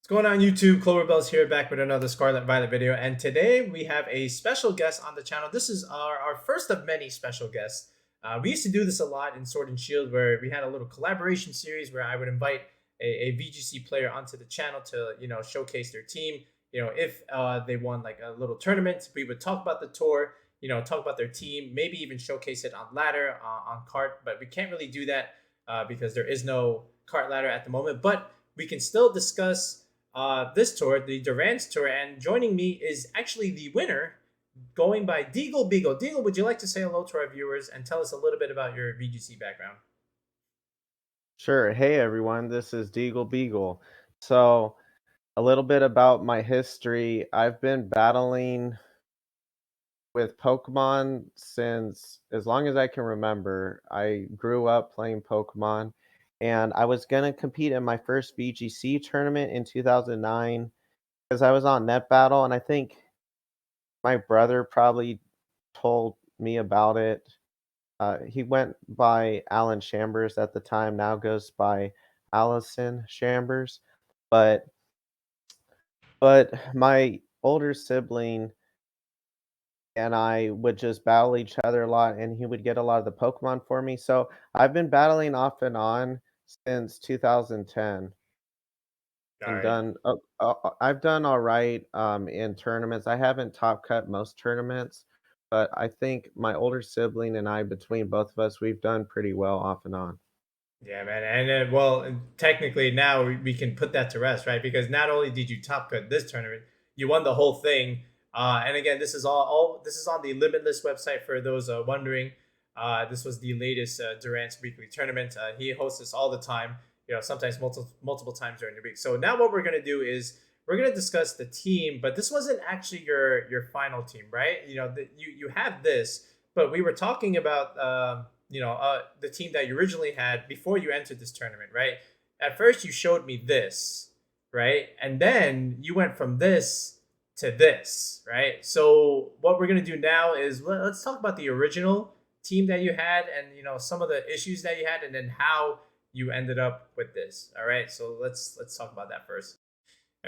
What's going on YouTube? Cloverbell's here back with another Scarlet Violet video, and today we have a special guest on the channel. This is our first of many special guests. We used to do this a lot in Sword and Shield, where we had a little collaboration series where I would invite a VGC player onto the channel to showcase their team. If they won like a little tournament, we would talk about the tour, talk about their team, maybe even showcase it on ladder, on cart. But we can't really do that because there is no cart ladder at the moment. But we can still discuss this tour, the Durance tour, and joining me is actually the winner, going by DeagleBeagle. Deagle, would you like to say hello to our viewers and tell us a little bit about your VGC background? Sure. Hey everyone, this is DeagleBeagle. So, a little bit about my history. I've been battling with Pokemon since as long as I can remember. I grew up playing Pokemon and I was going to compete in my first VGC tournament in 2009 because I was on Net Battle and I think my brother probably told me about it. He went by Alan Chambers at the time, now goes by Allison Chambers. But my older sibling and I would just battle each other a lot, and he would get a lot of the Pokemon for me. So I've been battling off and on since 2010 All and right. I've done all right in tournaments. I haven't top cut most tournaments, but I think my older sibling and I, between both of us, we've done pretty well off and on. Yeah, man. And well, technically now we can put that to rest, right? Because not only did you top cut this tournament, you won the whole thing. And again, this is all this is on the Limitless website for those wondering. This was the latest Durant's weekly tournament. He hosts this all the time. Sometimes multiple times during the week. So now what we're gonna do is we're gonna discuss the team, but this wasn't actually your final team, right? You have this, but we were talking about the team that you originally had before you entered this tournament, right? At first, you showed me this, right, and then you went from this to this, right? So what we're gonna do now is let's talk about the original team that you had, and some of the issues that you had, and then how you ended up with this. All right, so let's talk about that first.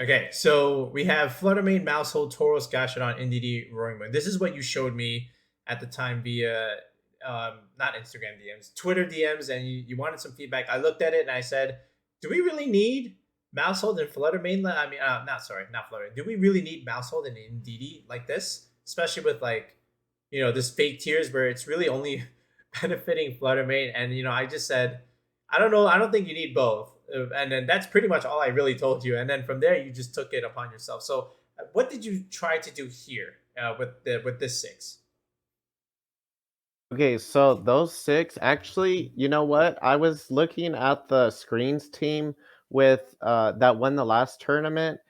Okay, so we have Fluttermane, Mousehold, Tauros, Gashadon, NDD, Roaring Moon. This is what you showed me at the time via not Instagram DMs, Twitter DMs, and you wanted some feedback. I looked at it and I said, do we really need Mousehold and Fluttermane? I mean, not Flutter. Do we really need Mousehold and NDD like this? Especially with like, this fake tiers where it's really only benefiting Fluttermane. And, I just said, I don't know. I don't think you need both. And then that's pretty much all I really told you. And then from there, you just took it upon yourself. So, what did you try to do here with this six? Okay, so those 6 actually, you know what? I was looking at the screens team with, that won the last tournament,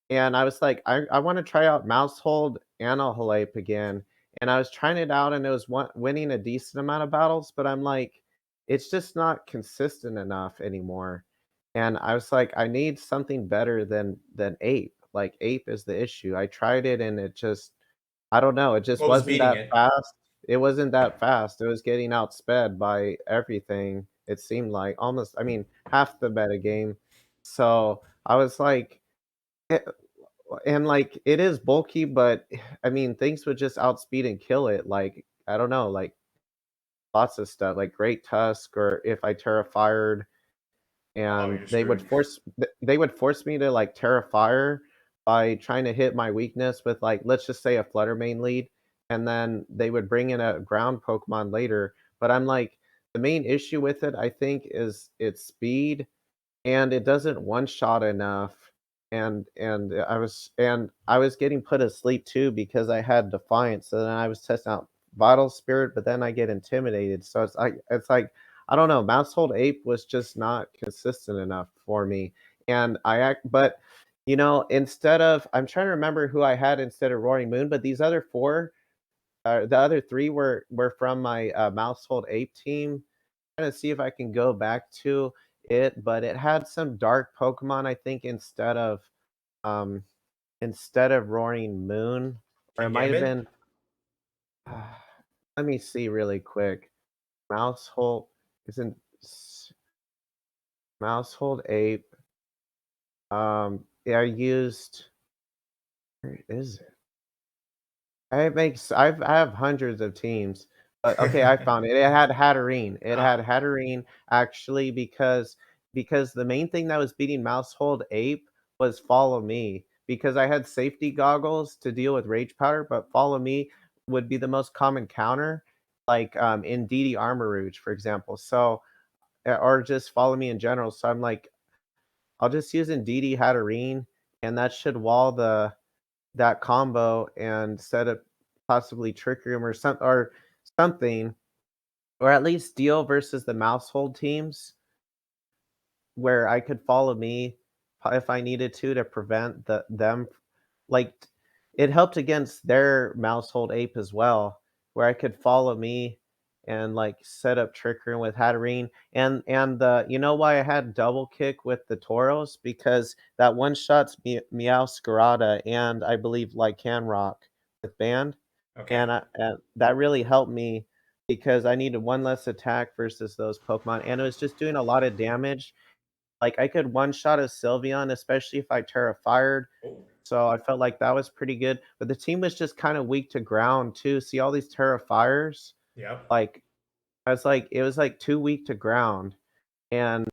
and I was like, "I wanna try out Mousehold and Halape again," and I was trying it out, and it was winning a decent amount of battles, but I'm like, "It's just not consistent enough anymore," and I was like, "I need something better than Ape." Like, Ape is the issue. I tried it, and it just I don't know, it just What was wasn't beating that it? fast. It wasn't that fast. It was getting outsped by everything, it seemed like, almost I mean, half the meta game. So, I was like eh and, like, it is bulky, but, I mean, things would just outspeed and kill it, like, I don't know, like, lots of stuff, like Great Tusk, or if I Terra Fired, Oh, and you're screwed. they would force me to, like, Terra Fire by trying to hit my weakness with, like, let's just say a Fluttermane lead, and then they would bring in a ground Pokemon later, but I'm like, the main issue with it, I think, is its speed, and it doesn't one-shot enough, and I was getting put asleep too because I had Defiance, so then I was testing out Vital Spirit, but then I get intimidated, so it's like, I don't know, Mousehold Ape was just not consistent enough for me, and I act but, instead of I'm trying to remember who I had instead of Roaring Moon, but these other 4, the other 3 were from my, Mousehold Ape team. Trying to see if I can go back to it, but it had some dark Pokemon, I think, um, instead of Roaring Moon, or it King might have Gambit? been let me see really quick. Mousehold isn't s Mousehold Ape, I used where is it? I have hundreds of teams, but okay, I found it. It had Hatterene. It had Ah, Hatterene actually because the main thing that was beating Mousehold Ape was Follow Me because I had safety goggles to deal with Rage Powder, but Follow Me would be the most common counter, like in DD Armor Rouge, for example. So or just Follow Me in general. So I'm like, I'll just use Indeedee Hatterene, and that should wall that combo and set up possibly Trick Room or something, or at least deal versus the Mousehold teams where I could Follow Me if I needed to prevent them like it helped against their Mousehold Ape as well, where I could Follow Me and like set up Trick Room with Hatterene. And the you know why I had double kick with the Tauros? Because that one shots Meow Scarada and I believe Lycan Rock with Band. okay. And that really helped me because I needed one less attack versus those Pokemon, and it was just doing a lot of damage. Like I could one shot a Sylveon, especially if I Terra Fired, Oh, so I felt like that was pretty good, but the team was just kinda weak to ground too. See all these Terra Fires? yep. Like, I was like it was, like, too weak to ground, and,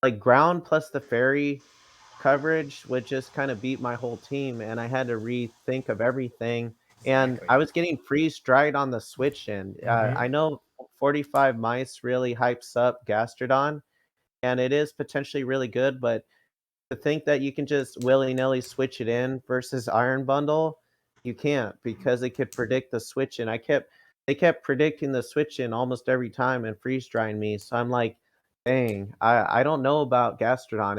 like, ground plus the fairy coverage would just kinda beat my whole team, and I had to rethink of everything, and Exactly. I was getting freeze-dried on the switch in. I Mm-hmm. know 45 Mice really hypes up Gastrodon, and it is potentially really good, but to think that you can just willy-nilly switch it in versus Iron Bundle, you can't because it could predict the switch in. I kept They kept predicting the switch in almost every time and freeze drying me. So I'm like, dang, I don't know about Gastrodon.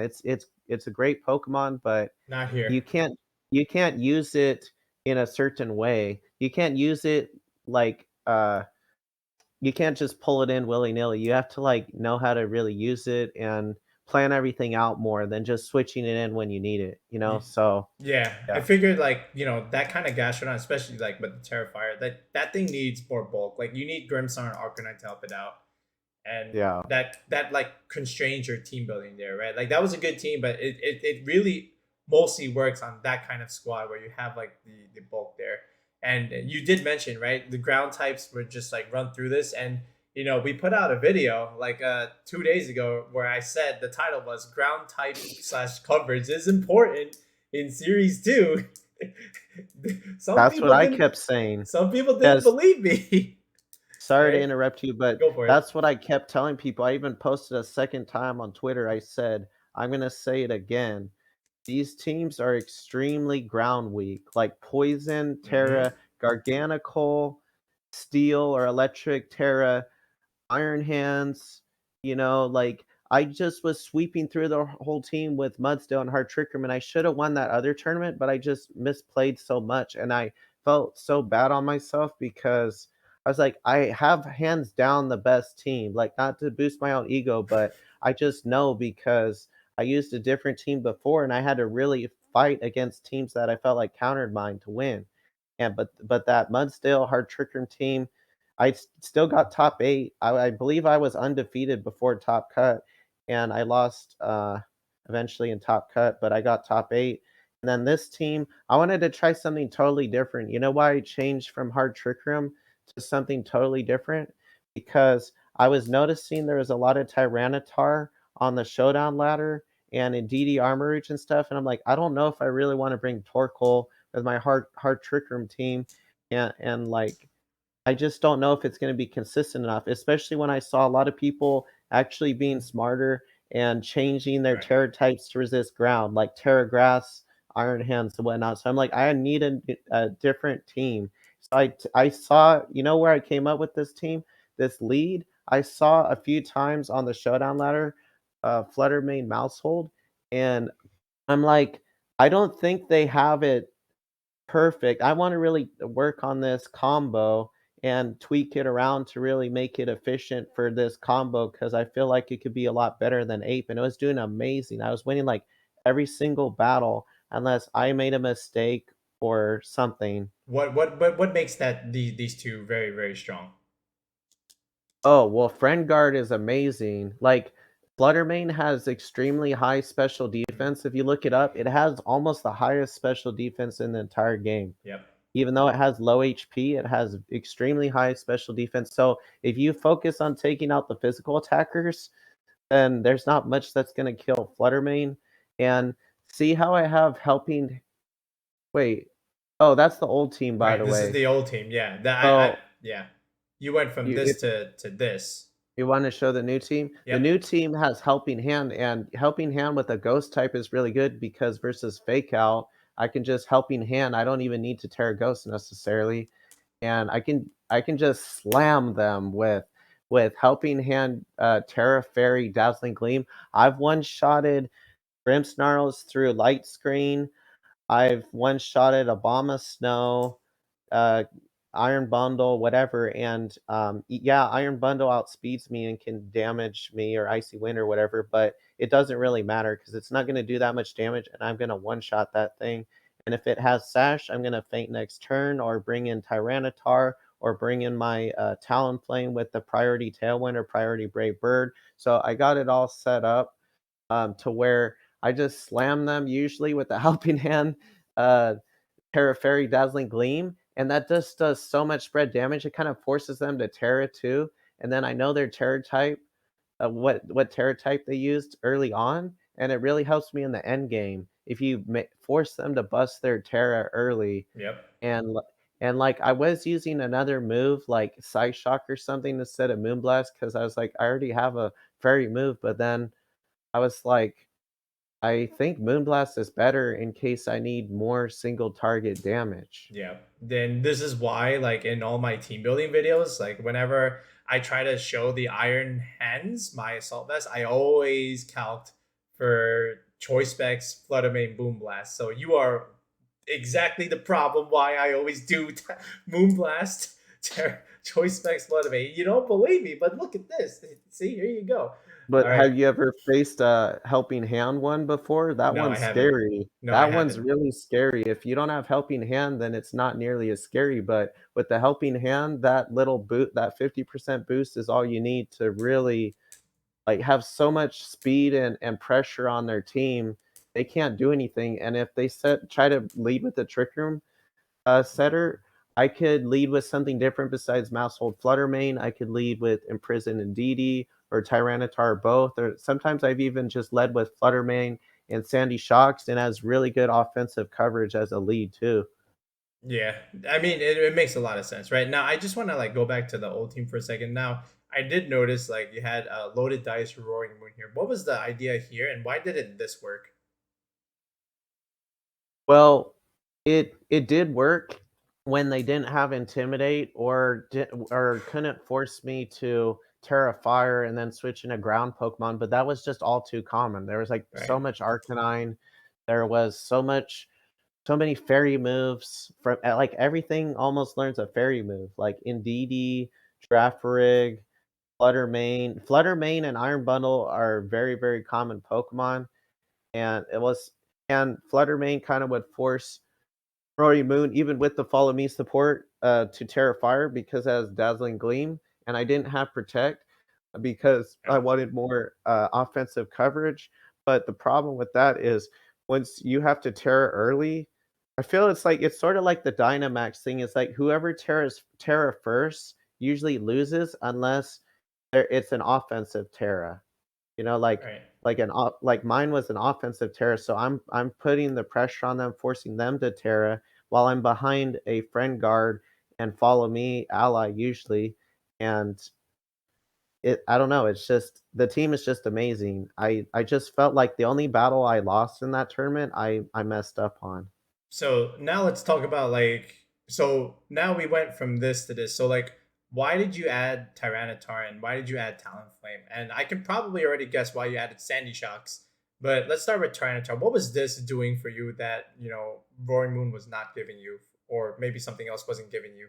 It's a great Pokemon, but Not here. you can't you can't use it in a certain way. You can't use it like you can't just pull it in willy-nilly. You have to, like, know how to really use it and plan everything out more than just switching it in when you need it, you know? Ye- So, Yeah, I yeah. figured like that kind of Gastrodon, especially like with the Terrifier, that thing needs more bulk. Like you need Grimmsnarl and Arcanine to help it out, and Yeah. that like constrains your team building there, right? Like that was a good team, but it really mostly works on that kind of squad where you have like the bulk there. And you did mention, right, the ground types were just like run through this, and we put out a video like 2 days ago where I said the title was ground type slash coverage is important in series two. some That's what people I didn't kept saying. some people didn't Yes. believe me. Sorry to Right, interrupt you, but go for it. that's what I kept telling people. I even posted a second time on Twitter. I said, "I'm gonna say it again. These teams are extremely ground weak, like Poison, Mm-hmm. Terra, Garganacl, Steel or Electric, Terra, Iron Hands, like I just was sweeping through the whole team with Mudsdale and Hard Trick Room, and I should have won that other tournament, but I just misplayed so much, and I felt so bad on myself because I was like, I have hands down the best team. Like, not to boost my own ego, but I just know because I used a different team before, and I had to really fight against teams that I felt like countered mine to win. And but that Mudsdale Hard Trick Room team, still got top 8. I believe I was undefeated before top cut, and I lost, eventually in top cut, but I got top 8. And then this team, I wanted to try something totally different. You know why I changed from Hard Trick Room to something totally different? Because I was noticing there was a lot of Tyranitar on the showdown ladder and in DD Armor Reach and stuff, and I'm like, I don't know if I really wanna bring Torkoal with my Hard Trick Room team, and, like, I just don't know if it's gonna be consistent enough, especially when I saw a lot of people actually being smarter and changing their Right. terror types to resist ground, like Terra Grass, Iron Hands, and whatnot. So I'm like, I need a different team. So I saw, where I came up with this team, this lead. I saw a few times on the showdown ladder, fluttermane Mousehold, and I'm like, I don't think they have it perfect. I wanna really work on this combo and tweak it around to really make it efficient for this combo because I feel like it could be a lot better than Ape, and it was doing amazing. I was winning, like, every single battle unless I made a mistake or something. What makes these two very very strong? Oh, well, Friend Guard is amazing. Like, Fluttermane has extremely high special Mhm. defense. If you look it up, it has almost the highest special defense in the entire game. Yep. Even though it has low HP, it has extremely high special defense. So if you focus on taking out the physical attackers, then there's not much that's gonna kill Fluttermane. And see how I have helping wait. Oh, that's the old team, by Right. the This is way. the old team. Yeah. That I So yeah. You went from you this if to this. you wanna show the new team? The Yep. new team has Helping Hand, and Helping Hand with a Ghost type is really good because versus Fake Out, I can just Helping Hand, I don't even need to Terra Ghost necessarily, and I can just slam them with Helping Hand, Terra Fairy, Dazzling Gleam. I've one-shotted Grimmsnarls through Light Screen. I've one-shotted Obama Snow, uh, Iron Bundle, whatever, and, yeah, Iron Bundle outspeeds me and can damage me or Icy Wind or whatever, but it doesn't really matter because it's not gonna do that much damage, and I'm gonna one-shot that thing, and if it has Sash, I'm gonna Faint next turn or bring in Tyranitar or bring in my, Talonflame with the priority Tailwind or priority Brave Bird, so I got it all set up to where I just slam them usually with the helping hand, uh, Terra Fairy Dazzling Gleam, and that just does so much spread damage. It kind of forces them to Terra too, and then I know their Terra type, what Terra type they used early on, and it really helps me in the end game. If you force them to bust their Terra early, Yep. and and like I was using another move like Psy Shock or something instead of Moonblast because I was like I already have a fairy move, but then I was like I think Moonblast is better in case I need more single target damage. Yeah. Then this is why, like in all my team building videos, like whenever I try to show the Iron Hands, my assault vest, I always calc for choice specs, Fluttermane, Boom Blast. So you are exactly the problem why I always do Moonblast, choice specs, Fluttermane. You don't believe me, but look at this. See, here you go. But All right. have you ever faced a Helping Hand one before? That No, I one's haven't. scary. No, I That one's haven't. really scary. If you don't have Helping Hand, then it's not nearly as scary, but with the Helping Hand, that little boot, that 50% boost is all you need to really, like, have so much speed and pressure on their team. They can't do anything, and if they try to lead with the Trick Room, setter, I could lead with something different besides Mousehold Fluttermane. I could lead with Imprison and DD or Tyranitar both, or sometimes I've even just led with Fluttermane and sandyshocks and has really good offensive coverage as a lead too. Yeah, I mean, it makes a lot of sense, right? Now, I just want to like go back to the old team for a second. Now, I did notice like you had loaded dice roaring moon here. What was the idea here, and why didn't this work? Well, it did work when they didn't have Intimidate or couldn't force me to Terra Fire and then switch into ground Pokemon, but that was just all too common. There was, like, so Right? much Arcanine, there was so many fairy moves from like, everything almost learns a fairy move, like Indeedee, Girafarig, Fluttermane and Iron Bundle are very, very common Pokemon, and it was and Fluttermane kind of would force Rory Moon, even with the Follow Me support, to Terra Fire because it has Dazzling Gleam, and I didn't have Protect because I Yep. wanted more offensive coverage. But the problem with that is once you have to Terra early, I feel it's sort of like the Dynamax thing. It's like whoever Terra first usually loses unless it's an offensive Terra. You know, Right. like mine was an offensive Terra, so I'm putting the pressure on them, forcing them to Terra while I'm behind a friend guard and follow me ally usually, and I don't know, it's just the team is just amazing. I just felt like the only battle I lost in that tournament, I messed up on. So now let's talk about like. So now we went from this to this. So like, why did you add Tyranitar and why did you add Talonflame? And I can probably already guess why you added Sandy Shocks. But let's start with Tyranitar. What was this doing for you that Roaring Moon was not giving you, or maybe something else wasn't giving you?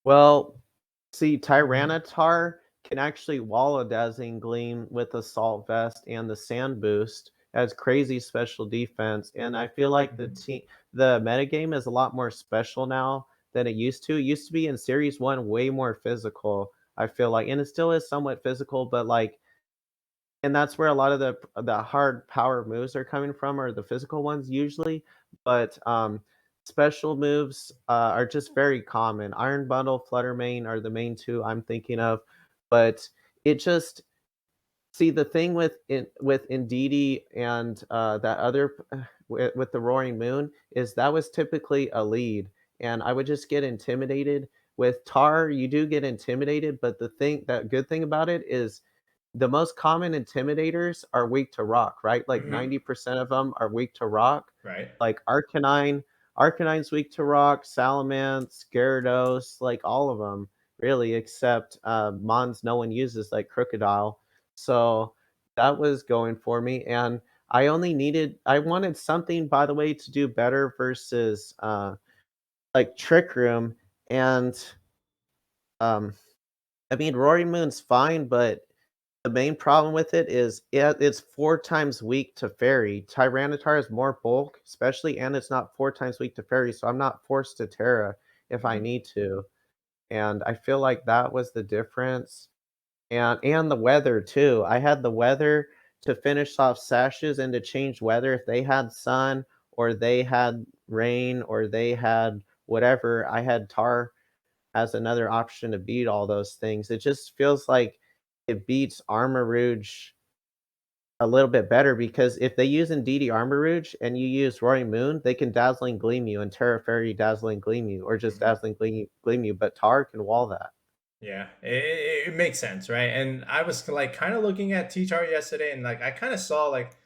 Well, see, Tyranitar can actually wall a Dazzling Gleam with Assault Vest and the Sand Boost. Has crazy special defense, and I feel like the metagame is a lot more special now than it used to. It used to be in Series 1 way more physical, I feel like, and it still is somewhat physical, but like and that's where a lot of the hard power moves are coming from, or the physical ones usually. But special moves are just very common. Iron Bundle, Fluttermane are the main two I'm thinking of, but it just see the thing with Indeedee and that other with the Roaring Moon is that was typically a lead, and I would just get intimidated. With Tar, you do get intimidated, but that good thing about it is the most common intimidators are weak to rock, right? Like Hmm. 90% of them are weak to rock. Right. Like Arcanine's weak to rock, Salamence, Gyarados, like all of them really, except Mons no one uses, like Crocodile. So that was going for me, and I wanted something, by the way, to do better versus like Trick Room, and um, I mean Roaring Moon's fine, but the main problem with it is it's 4 times weak to Fairy. Tyranitar is more bulk, especially, and it's not 4 times weak to Fairy, so I'm not forced to Terra if I Hmm. need to, and I feel like that was the difference. And the weather too. I had the weather to finish off Sashes and to change weather. If they had sun or they had rain or they had whatever, I had Tar as another option to beat all those things. It just feels like it beats Armarouge a little bit better because if they use Indeedee Armarouge and you use Roaring Moon, they can Dazzling Gleam you and Terra Fairy Dazzling Gleam you or just Hmm. Dazzling Gleam you, but Tar can wall that. Yeah, it makes sense, right? And I was like kind of looking at T-Char yesterday, and like I kind of saw like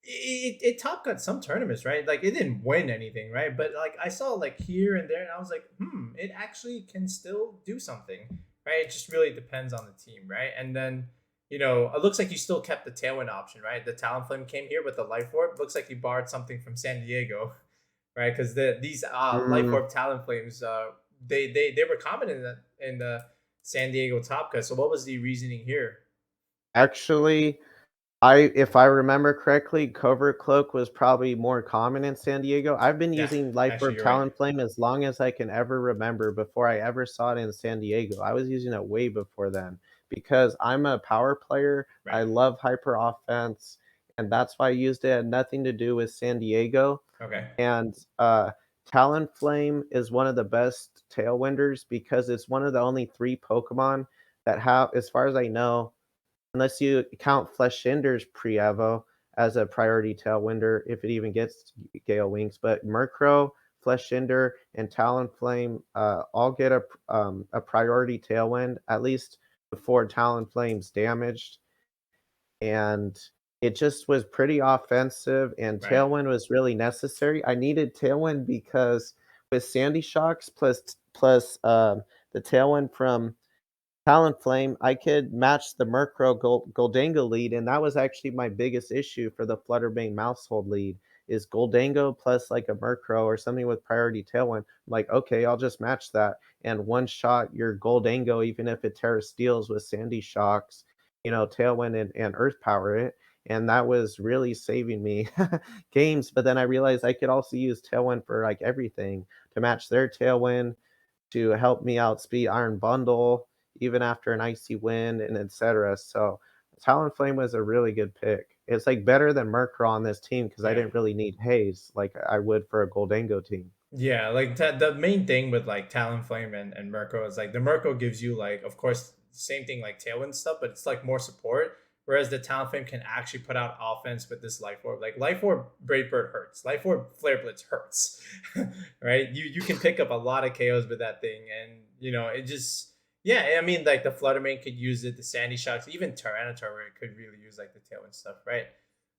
it top cut some tournaments, right? Like it didn't win anything, right? But like I saw like here and there, and I was like, it actually can still do something, right? It just really depends on the team, right? And then it looks like you still kept the Tailwind option, right? The Talonflame came here with the Life Orb. Looks like you borrowed something from San Diego, right? Because these Life Mm, Orb Talonflames, they were common in the San Diego Top Cut. So what was the reasoning here? actually, if I remember correctly, Covert Cloak was probably more common in San Diego. I've been Yeah, using Life actually, Orb you're right. Talonflame as long as I can ever remember before I ever saw it in San Diego. I was using it way before then because I'm a power player. Right. I love hyper offense, and that's why I used it. It had nothing to do with San Diego. Okay. And Talonflame is one of the best Tailwinders because it's one of the only 3 Pokemon that have, as far as I know, unless you count Fleshinder's pre-Evo as a priority Tailwinder, if it even gets Gale Wings, but Murkrow, Fleshinder, and Talonflame all get a priority Tailwind, at least before Talonflame's damaged, and it just was pretty offensive, and Right. Tailwind was really necessary. I needed Tailwind because with Sandyshocks plus the Tailwind from Talonflame, I could match the Murkrow Goldango lead, and that was actually my biggest issue for the Flutterbane Mousehold lead, is Goldango plus, like, a Murkrow or something with priority Tailwind. I'm like, "Okay, I'll just match that and one-shot your Goldango even if it Terra Steals with Sandy Shocks, Tailwind and Earth Power it," and that was really saving me games, but then I realized I could also use Tailwind for, like, everything, to match their Tailwind, to help me outspeed Iron Bundle, even after an icy wind and etc. So Talonflame was a really good pick. It's like better than Murkrow on this team because I Yeah. didn't really need Haze like I would for a Goldango team. Yeah, like the main thing with like Talonflame and Murkrow is like the Murkrow gives you like, of course, same thing like Tailwind stuff, but it's like more support. Whereas the Talonflame can actually put out offense with this Life Orb. Like Life Orb Brave Bird hurts. Life Orb Flare Blitz hurts. Right? You can pick up a lot of KOs with that thing, and it just yeah. I mean, like the Fluttermane could use it. The Sandy Shocks, even Tyranitar, where it could really use like the Tailwind stuff, right?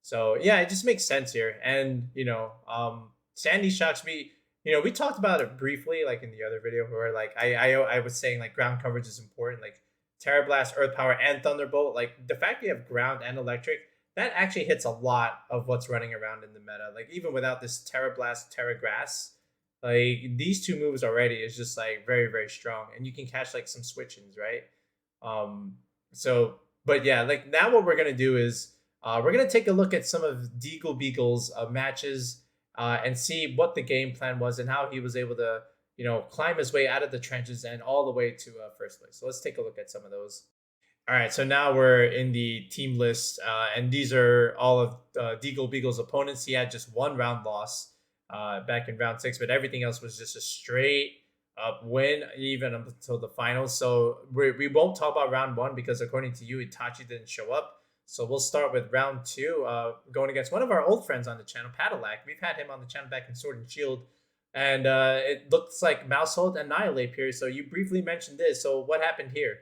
So yeah, it just makes sense here, and Sandy Shocks we talked about it briefly, like in the other video, where like I was saying like ground coverage is important, like Terra Blast, Earth Power, and Thunderbolt. Like the fact we have ground and electric, that actually hits a lot of what's running around in the meta. Like even without this Terra Blast, Terra Grass, like these two moves already is just like very very strong, and you can catch like some switch-ins, right? Um, so, but yeah, like now what we're gonna do is we're gonna take a look at some of DeagleBeagle's matches and see what the game plan was and how he was able to, climb his way out of the trenches and all the way to first place. So let's take a look at some of those. All right, so now we're in the team list, and these are all of DeagleBeagle's opponents. He had just one round loss back in round six, but everything else was just a straight up win, even up until the finals. So we won't talk about round one because according to you, Itachi didn't show up. So we'll start with round two, going against one of our old friends on the channel, Padillac. We've had him on the channel back in Sword and Shield, and it looks like Mousehold Annihilate here. So you briefly mentioned this. So what happened here?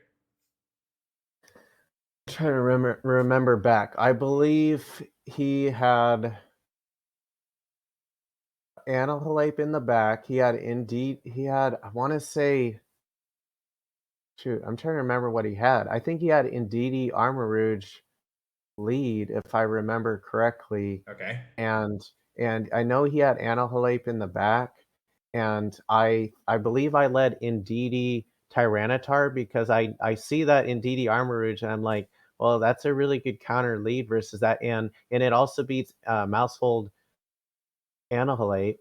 Trying to remember back. I believe he had Annihilate in the back. He had Indeed. He had, I want to say, shoot, I'm trying to remember what he had. I think he had Indeedee Armor lead, if I remember correctly. Okay. And I know he had Annihilate in the back. And I believe I led Indeedee Tyranitar because I see that Indeedee Armor and I'm like, well, that's a really good counter lead versus that. And it also beats Mousehold Annihilate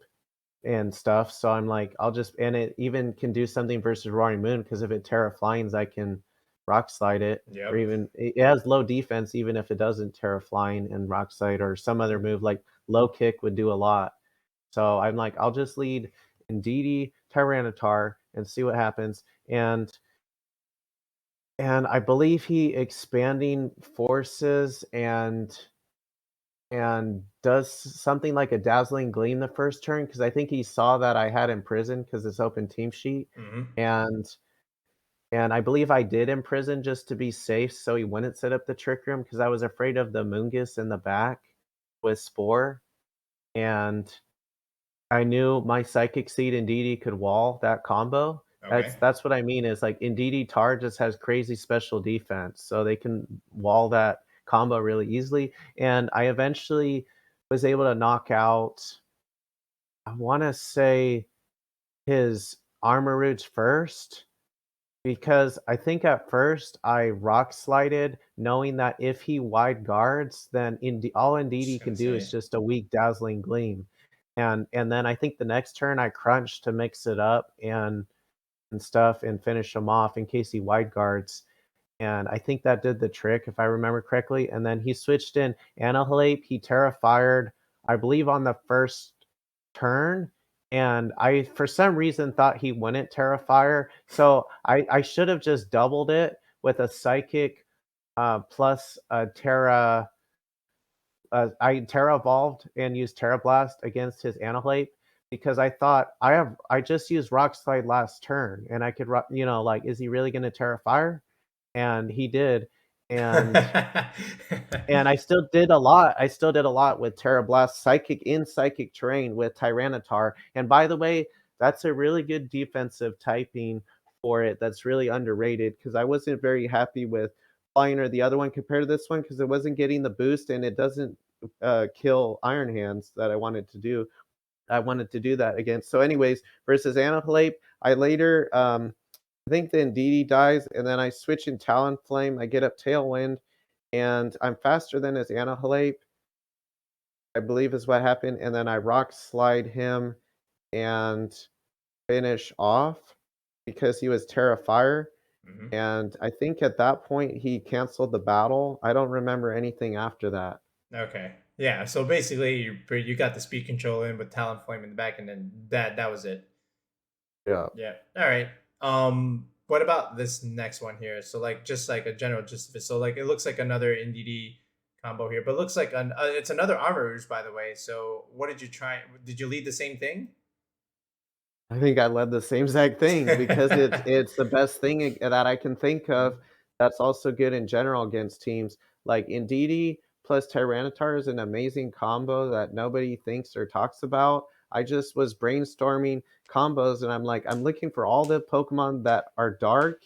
and stuff. So I'm like, I'll just, and it even can do something versus Roaring Moon because if it Terra Flyings, I can Rock Slide it, or Yep. even it has low defense, even if it doesn't Terra Flying and Rock Slide or some other move like Low Kick would do a lot. So I'm like, I'll just lead Indeedee Tyranitar and see what happens. And I believe he expanding forces and does something like a dazzling gleam the first turn because I think he saw that I had imprisoned because it's open team sheet, Hmm. and and I believe I did imprison just to be safe, so he wouldn't set up the trick room because I was afraid of the Moongus in the back with Spore, and I knew my Psychic Seed Indeedee could wall that combo. Okay. That's what I mean is like Indeedee Tar just has crazy special defense, so they can wall that combo really easily. And I eventually was able to knock out, I want to say, his Armor Roots first because I think at first I rock slided, knowing that if he wide guards, then all Just Indeedee can gonna do is say. just a weak dazzling gleam. And then I think the next turn I crunched to mix it up and stuff and finish him off in case he wide guards. And I think that did the trick if I remember correctly. And then he switched in Annihilate, he Terra fired, I believe on the first turn, and I for some reason thought he wouldn't Terrafire, so I should have just doubled it with a Psychic plus a Terra. I Terra Evolved and used Terra Blast against his Annihilate because I thought I just used Rock Slide last turn and I could like is he really going to Terra Fire? And he did, and I still did a lot. I still did a lot with Terra Blast, Psychic in Psychic Terrain with Tyranitar. And by the way, that's a really good defensive typing for it. That's really underrated because I wasn't very happy with Flying or the other one compared to this one because it wasn't getting the boost and it doesn't kill Iron Hands that I wanted to do. I wanted to do that against. So, anyways, versus Annihilate, I later I think then Indeedee dies, and then I switch in Talonflame. I get up Tailwind, and I'm faster than his Annihilate, I believe is what happened, and then I Rock Slide him and finish off because he was Terra Fire, Hmm. and I think at that point he canceled the battle. I don't remember anything after that. Okay. Yeah. So basically, you got the speed control in with Talonflame in the back, and then that was it. Yeah. Yeah. All right. What about this next one here? So like just like a general gist of it. So like it looks like another NDD combo here, but it looks like it's another armor rouge, by the way. So what did you try? Did you lead the same thing? I think I led the same exact thing because it's the best thing that I can think of that's also good in general against teams. Like Indeedee plus Tyranitar is an amazing combo that nobody thinks or talks about. I just was brainstorming combos and I'm like, I'm looking for all the Pokemon that are dark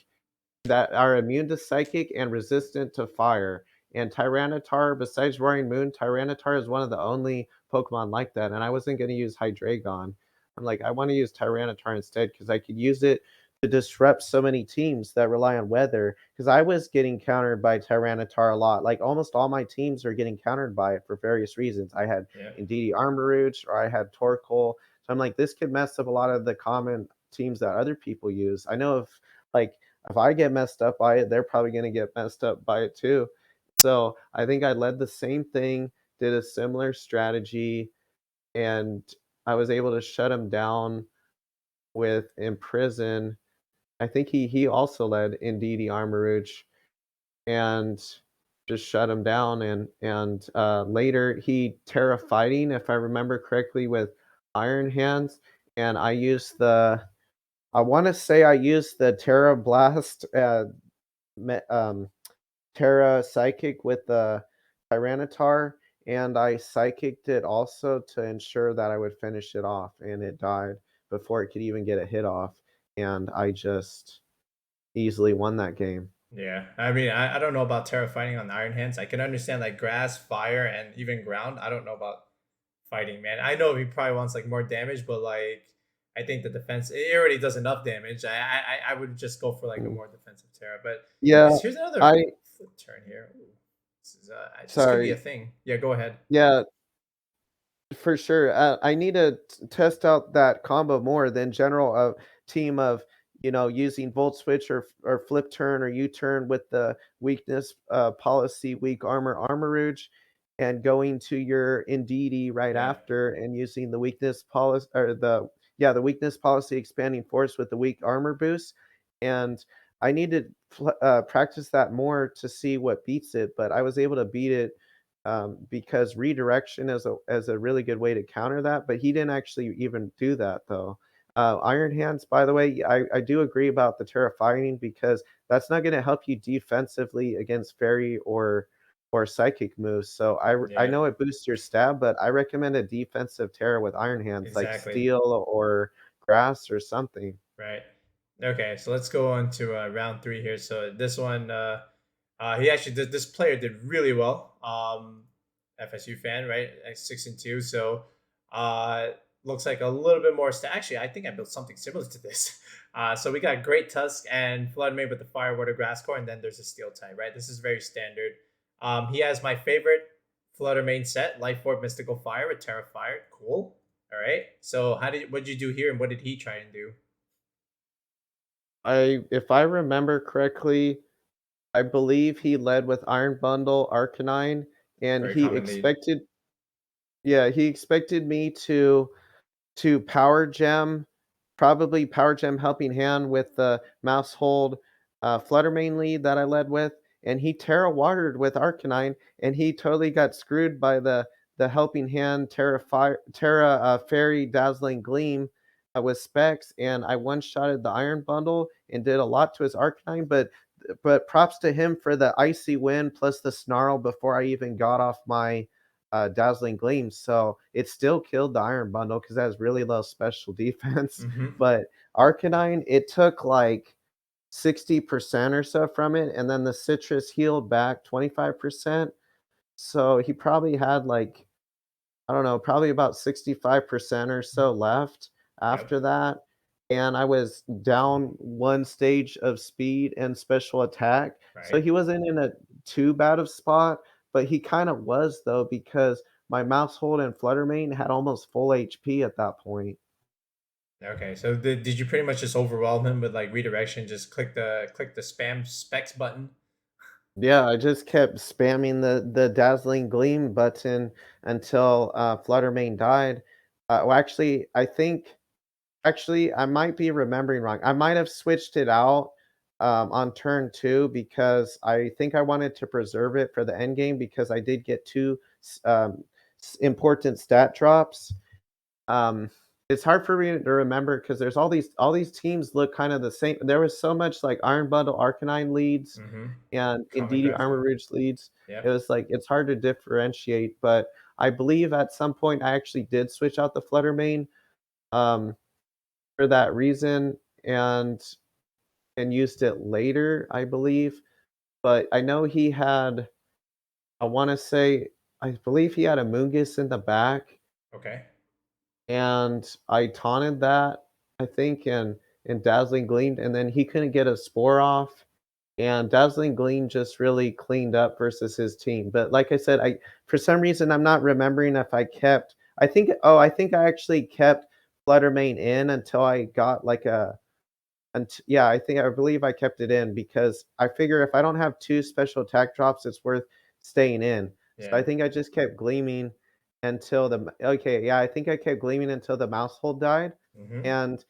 that are immune to psychic and resistant to fire. And Tyranitar, besides Roaring Moon, Tyranitar is one of the only Pokemon like that. And I wasn't going to use Hydreigon. I'm like, I want to use Tyranitar instead because I could use it to disrupt so many teams that rely on weather. Because I was getting countered by Tyranitar a lot. Like almost all my teams are getting countered by it for various reasons. I had Yeah. Indeedee Armorrouge or I had Torkoal. So I'm like, this could mess up a lot of the common teams that other people use. I know if like if I get messed up by it, they're probably gonna get messed up by it too. So I think I led the same thing, did a similar strategy, and I was able to shut him down with Imprison. I think he also led Indeedee Armarouge and just shut him down, and later he Terra Fighting, if I remember correctly, with Iron Hands, and I wanna say I used the Terra Blast, me Terra Psychic with the Tyranitar, and I Psychicked it also to ensure that I would finish it off, and it died before it could even get a hit off, and I just easily won that game. Yeah, I mean, I don't know about Terra fighting on Iron Hands. I can understand like grass, fire, and even ground. I don't know about fighting, man. I know he probably wants like more damage, but like I think the defense it already does enough damage. I would just go for like a Mm. more defensive Terra. But Yeah, here's another I flip turn here. Ooh, this could be a sorry. thing. Yeah, go ahead. Yeah, for sure. I need to test out that combo more than general team of using volt switch or flip turn or U turn with the weakness policy weak armor rouge, and going to your Indeedee right Yeah, after and using the weakness policy or the weakness policy expanding force with the weak armor boost. And I need to practice that more to see what beats it, but I was able to beat it because redirection is a really good way to counter that. But he didn't actually even do that though. Iron Hands, by the way, I do agree about the terrifying because that's not going to help you defensively against fairy or psychic moves. So I yeah, know it boosts your stab, but I recommend a defensive terror with Iron Hands like exactly. steel or grass or something. Right. Okay, so let's go on to round three here. So this one, he actually did. This player did really well. FSU fan, right? Like 6-2. So, uh, looks like a little bit more. Actually, I think I built something similar to this. So we got Great Tusk and Floodmane with the Fire, Water, Grass Core, and then there's a Steel type, right? This is very standard. He has my favorite Flutter main set, Life Orb, Mystical Fire with Terra Fire. Cool. All right. So what did you do here, and what did he try and do? If I remember correctly, I believe he led with Iron Bundle, Arcanine, and Very he common lead. expected he expected me to Power Gem, probably Power Gem Helping Hand with the Mouse Hold, Fluttermane lead that I led with, and he Terra Watered with Arcanine, and he totally got screwed by the Helping Hand Terra Fairy Dazzling Gleam with Specs, and I one-shotted the Iron Bundle and did a lot to his Arcanine, but props to him for the Icy Wind plus the Snarl before I even got off my Dazzling Gleam. So it still killed the Iron Bundle because it has really low special defense. Mm-hmm. But Arcanine, it took like 60% or so from it, and then the Citrus healed back 25%. So he probably had like, I don't know, probably about 65% or so left Yep. after that. And I was down one stage of speed and special attack. So Right. he wasn't in a too bad of spot, but he kind of was though, because my mouse hold and fluttermane had almost full HP at that point. Okay. So did you pretty much just overwhelm him with like redirection? Just click the spam specs button. Yeah, I just kept spamming the dazzling gleam button until fluttermane died. Well, actually, actually, I might be remembering wrong. I might have switched it out, on turn 2 because I think I wanted to preserve it for the end game because I did get 2 important stat drops. Um, it's hard for me to remember because there's all these teams look kind of the same. There was so much like Iron Bundle Arcanine leads Mm-hmm. and Common Indeedee Griff. Armor Rouge leads. It Yep. was like it's hard to differentiate, but I believe at some point I actually did switch out the Flutter main. Um, for that reason and used it later, I believe. But I know he had I wanna say I believe he had a Moongus in the back, Okay. and I taunted that, I think, and Dazzling Gleam, and then he couldn't get a Spore off, and Dazzling Gleam just really cleaned up versus his team. But like I said, I for some reason, I'm not remembering if I think I actually kept Fluttermane in until I got like And yeah, I believe I kept it in because I figure if I don't have 2 special attack drops, it's worth staying in. So I Yeah. think I just kept gleaming until okay, yeah, I think I kept gleaming until the mouse hold died, Hmm. and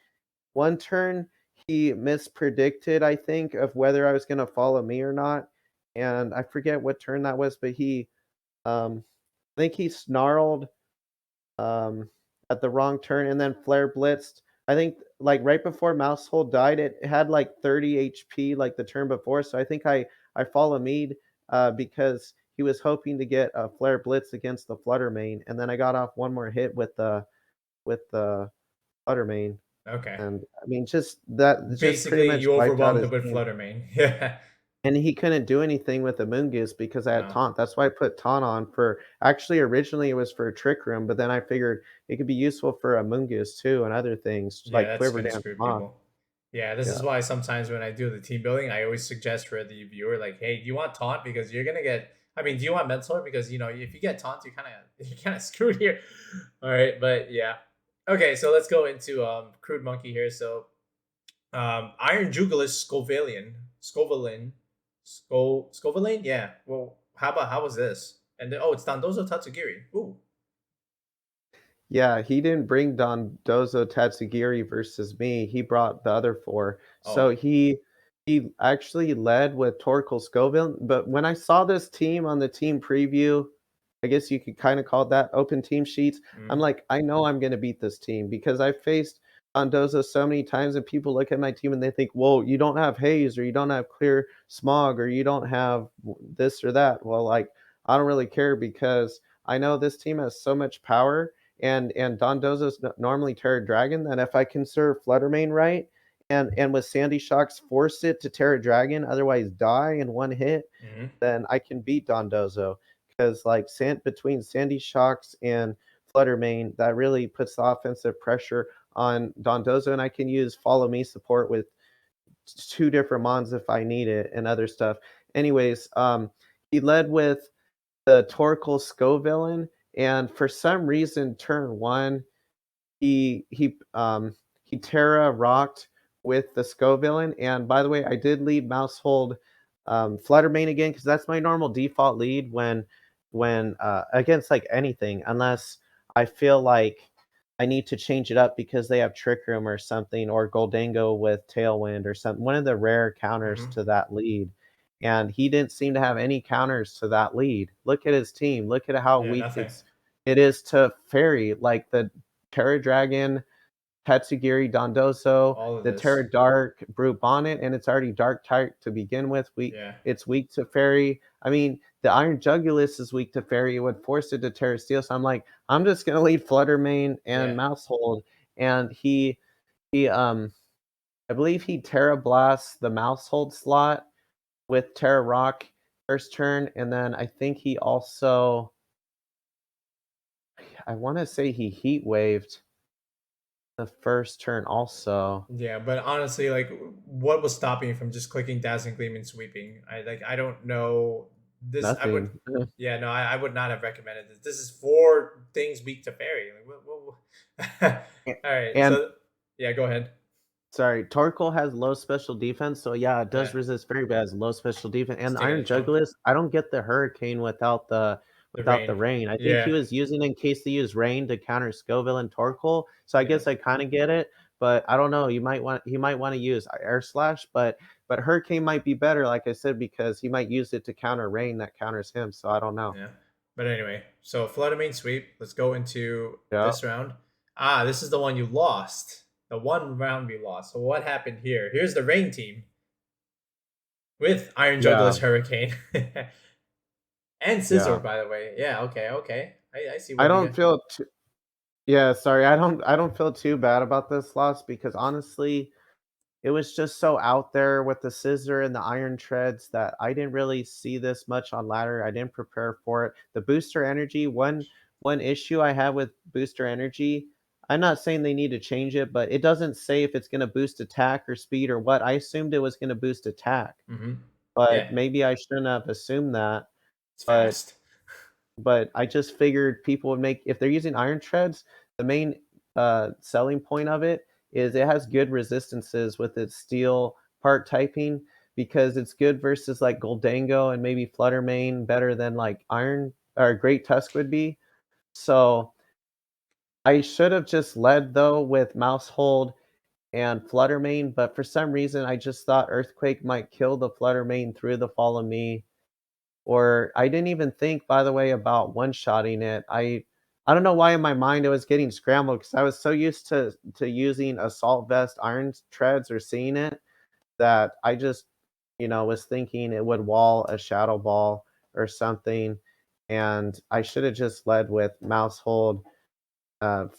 one turn, he mispredicted, I think, of whether I was gonna follow me or not, and I forget what turn that was, but I think he snarled, um, at the wrong turn and then flare blitzed. I think, like, right before Mousehold died, it had, like, 30 HP like the turn before, so I think I follow me'd, because he was hoping to get a flare blitz against the fluttermane, and then I got off one more hit with the fluttermane. Okay. And I mean, just pretty Basically, much you wiped out overwhelmed his him with team. fluttermane. Yeah. And he couldn't do anything with the Moongoose because I had No. taunt. That's why I put taunt on for actually, originally, it was for a Trick Room, but then I figured it could be useful for a Moongoose too and other things Yeah, like that's Quiver gonna Dance screw Moth. people. Yeah, this Yeah. is why sometimes when I do the team building, I always suggest for the viewer, like, hey, do you want taunt? Because you're gonna get. I mean, do you want mentor? Because if you get taunt, you kind of screwed here. All right, but yeah. Okay, so let's go into crude monkey here. So Iron Jugulis Scovalin. Yeah. Well, how was this? And then, oh, it's Dandozo Tatsugiri. Ooh. Yeah, he didn't bring Dondozo Tatsugiri versus me, he brought the other 4. So Oh. he actually led with Torkoal Scoville, but when I saw this team on the team preview, I guess you could kinda call that open team sheets, I'm Mm, like, "I know I'm gonna beat this team," because I faced Dondozo so many times and people look at my team and they think, "Well, you don't have haze, or you don't have clear smog, or you don't have this or that." Well, like, I don't really care because I know this team has so much power and Dondozo's normally Terra Dragon, that if I conserve Fluttermane right, and with sandyshocks force it to Terra Dragon, otherwise die in one hit, mm, then I can beat Dondozo. Because like between sandyshocks and Fluttermane, that really puts the offensive pressure on Dondozo, and I can use Follow Me support with 2 different mons if I need it and other stuff. Anyways, he led with the Torkoal Scovillain, and for some reason, turn 1, he Terra rocked with the Scovillain, and by the way, I did lead Mousehold, Fluttermane again because that's my normal default lead when against, like, anything, unless I feel like I need to change it up because they have Trick Room or something, or Goldango with Tailwind or something, one of the rare counters mm. to that lead, and he didn't seem to have any counters to that lead. Look at his team, look at how Yeah, weak nothing. it is to Fairy, like the Terra Dragon, Tatsugiri, Dondoso, All of the this. Terra Dark, Brute Bonnet, and it's already Dark type to begin with. Yeah. It's weak to Fairy. I mean, the Iron Jugulus is weak to Fairy. It would force it to Terra Steel. So I'm like, I'm just gonna lead Fluttermane and Yeah. Mousehold, and he I believe he Terra Blasts the Mousehold slot with Terra Rock first turn, and then I think he also, I want to say he Heat Waved the first turn also. Yeah, but honestly, like, what was stopping you from just clicking Dazzling Gleam and sweeping? I don't know. This I would, Nothing. yeah, no, I would not have recommended this. This is 4 things weak to fairy. Like, A all right, and so yeah, go ahead. sorry, Torkoal has low special defense, so yeah, it Yeah, does resist fairy, but it has low special defense, it's and taking Iron a chunk. Jugulus, I don't get the Hurricane The without the rain. Rain. I think he Yeah, was using in case they use Rain to counter Scoville and Torkoal, so I yeah, guess I kinda get it, but I don't know, he might wanna use Air Slash, but Hurricane might be better, like I said, because he might use it to counter Rain that counters him, so I don't know. yeah. But anyway, so Flutter main sweep. Let's go into Yeah, this round. Ah, this is the one you lost. The one round we lost. So what happened here? Here's the rain team with Iron yeah, Juggler's Hurricane and Scissor, yeah. by the way. Yeah, okay, okay. I see I what you don't got. feel too Yeah, sorry, I don't feel too bad about this loss because honestly, it was just so out there with the scissor and the iron treads that I didn't really see this much on ladder. I didn't prepare for it. The booster energy, one issue I have with booster energy, I'm not saying they need to change it, but it doesn't say if it's going to boost attack or speed or what. I assumed it was going to boost attack, Hmm. but Yeah, maybe I shouldn't have assumed that. it's But fast. I just figured people would make if they're using iron treads, the main selling point of it is it has good resistances with its steel part typing because it's good versus like Goldango and maybe Fluttermane better than like Iron or Great Tusk would be. So I should have just led though with Mouse Hold and Fluttermane, but for some reason I just thought Earthquake might kill the Fluttermane through the Follow Me, or I didn't even think, by the way, about one-shotting it. I don't know why in my mind it was getting scrambled because I was so used to using Assault Vest Iron Treads or seeing it that I just, was thinking it would wall a Shadow Ball or something, and I should have just led with Mouse Hold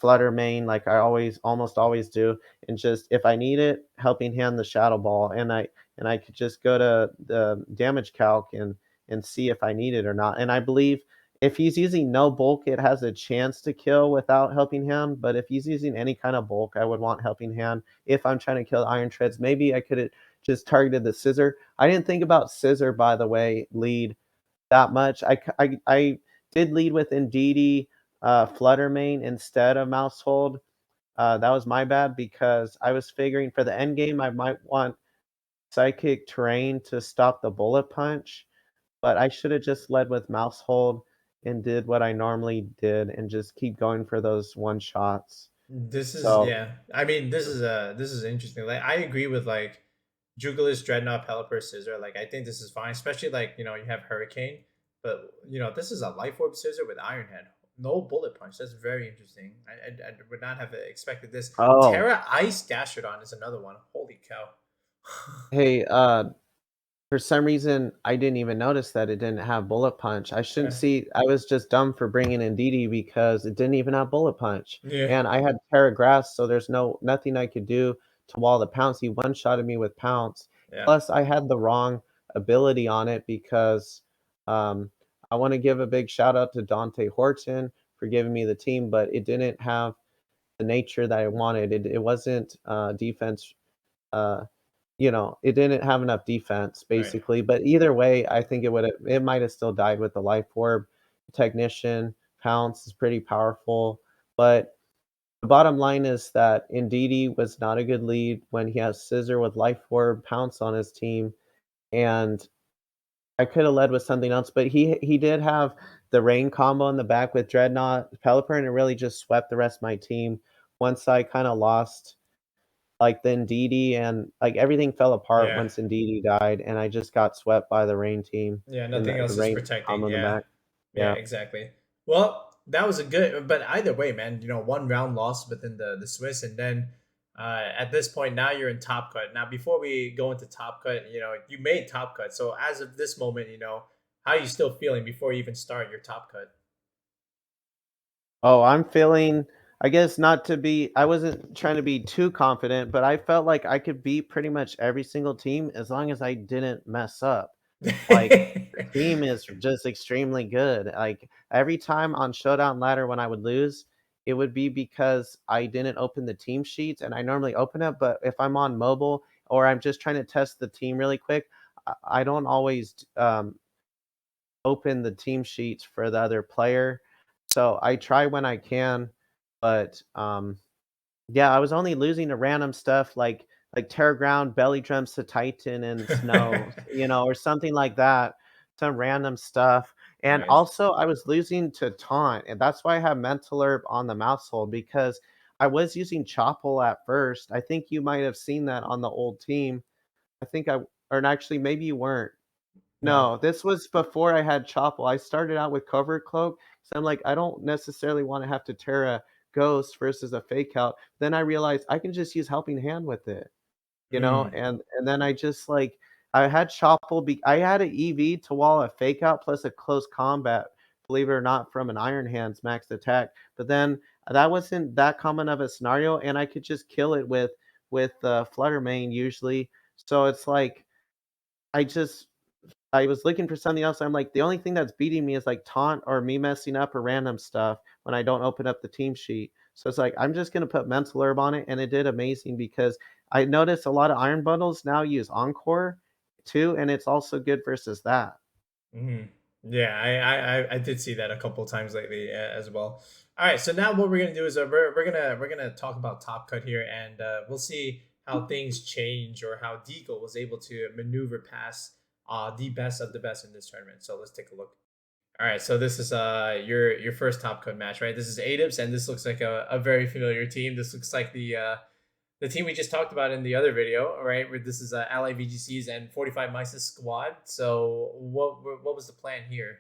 Flutter main like I almost always do, and just if I need it, helping hand the shadow ball, and I could just go to the damage calc and see if I need it or not. And I believe if he's using no bulk, it has a chance to kill without helping hand. But if he's using any kind of bulk, I would want helping hand. If I'm trying to kill Iron Treads, maybe I could have just targeted the scissor. I didn't think about scissor, by the way, lead that much. I did lead with Indeedee, Fluttermane instead of Mousehold. That was my bad because I was figuring for the end game I might want Psychic Terrain to stop the Bullet Punch, but I should have just led with Mousehold and did what I normally did and just keep going for those one shots. This is So yeah. I mean, this is interesting. Like I agree with like Jugulis, Dreadnought, Pelipper, Scissor. Like I think this is fine, especially like you have Hurricane, but this is a Life Orb Scissor with Iron Head. No bullet punch. That's very interesting. I would not have expected this. oh, Terra Ice Gastrodon is another one. Holy cow. hey, for some reason, I didn't even notice that it didn't have bullet punch. I shouldn't Yeah. see I was just dumb for bringing in DD because it didn't even have bullet punch. Yeah. And I had Terra Grass, so there's nothing I could do to wall the pounce. He one-shotted me with pounce. Yeah. Plus, I had the wrong ability on it because um, I want to give a big shout out to Dante Horton for giving me the team, but it didn't have the nature that I wanted. It wasn't defense uh, it didn't have enough defense Right. basically, but either way, I think it might have still died with the life orb. Technician, Pounce is pretty powerful, but the bottom line is that Indeedee was not a good lead when he has Scissor with life orb, Pounce on his team, and I could have led with something else, but he did have the rain combo in the back with Dreadnought, Pelipper, and it really just swept the rest of my team. Once I kind of lost like, then Ndidi and like, everything fell apart Yeah. once Ndidi died, and I just got swept by the Rain team Yeah. and Nothing the else is Rain protecting. combo in the Yeah. back. Yeah. Yeah. Exactly. Well, that was a good, but either way, man, one round loss within the Swiss, and then at this point now you're in Top Cut. Now, before we go into Top Cut, you made Top Cut. So as of this moment, how are you still feeling before you even start your Top Cut? Oh, I'm feeling I guess not to be I wasn't trying to be too confident, but I felt like I could beat pretty much every single team as long as I didn't mess up. Like, the team is just extremely good. Like, every time on Showdown Ladder when I would lose, it would be because I didn't open the team sheets, and I normally open it, but if I'm on mobile or I'm just trying to test the team really quick, I don't always, open the team sheets for the other player. So I try when I can, but, yeah, I was only losing to random stuff like Terra Ground, Belly Drums to Titan and Snow, or something like that, some random stuff. And Right. also, I was losing to Taunt, and that's why I have Mental Herb on the Mousehold because I was using Chopple at first. I think you might have seen that on the old team. I think I or actually, maybe you weren't. No. No, this was before I had Chopple. I started out with Covert Cloak, so I'm like, I don't necessarily wanna have to Terra Ghost versus a Fake Out. Then I realized I can just use Helping Hand with it, Mm. and then I just, like I had Chopple I had a EV to wall a Fake Out plus a Close Combat, believe it or not, from an Iron Hands maxed attack, but then that wasn't that common of a scenario, and I could just kill it with Flutter Mane usually. So it's like, I just I was looking for something else. I'm like, the only thing that's beating me is like taunt or me messing up or random stuff when I don't open up the team sheet. So it's like I'm just gonna put mental herb on it, and it did amazing because I noticed a lot of iron bundles now use encore too, and it's also good versus that. Mhm. Yeah, I did see that a couple times lately as well. All right, so now what we're gonna do is we're gonna talk about Top Cut here, and we'll see how things change or how Deagle was able to maneuver past the best of the best in this tournament. So let's take a look. All right, so this is your first Top Cut match, right? This is Adibs, and this looks like a very familiar team. This looks like the team we just talked about in the other video, right? Where this is Ally VGC's and 45 Mice's squad. So what was the plan here?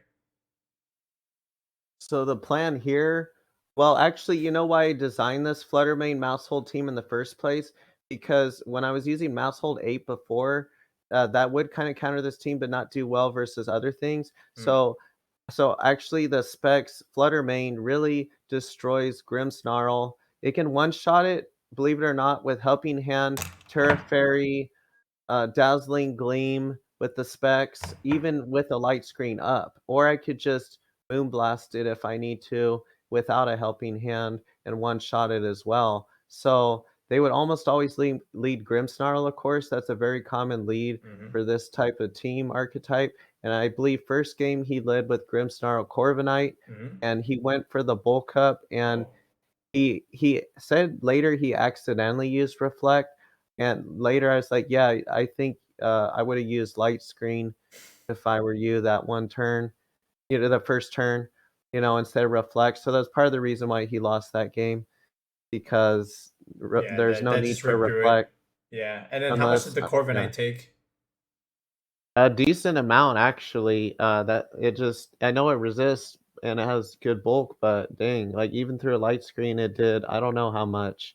So the plan here, well, actually, you know why I designed this fluttermane mousehold team in the first place? Because when I was using mousehold 8 before, that would kind of counter this team, but not do well versus other things. Hmm. So actually, the specs fluttermane really destroys Grimmsnarl. It can one shot it, believe it or not, with Helping Hand, Terra Fairy, dazzling gleam with the specs, even with the light screen up. Or I could just boom blast it if I need to without a helping hand and one shot it as well. So they would almost always lead Grimmsnarl, of course. That's a very common lead Hmm. for this type of team archetype. And I believe first game he led with Grimmsnarl Corviknight, Hmm. and he went for the bulk up, and Oh, he said later he accidentally used reflect, and later I was like, "Yeah, I think, I woulda used light screen if I were you that one turn, the first turn, instead of reflect." So that's part of the reason why he lost that game because yeah, there's that no that need just for ripped through it. reflect Yeah, and then how much did unless the yeah. Corviknight take? A decent amount actually, that it just I know it resists and it has good bulk, but dang, like, even through a light screen, it did I don't know how much.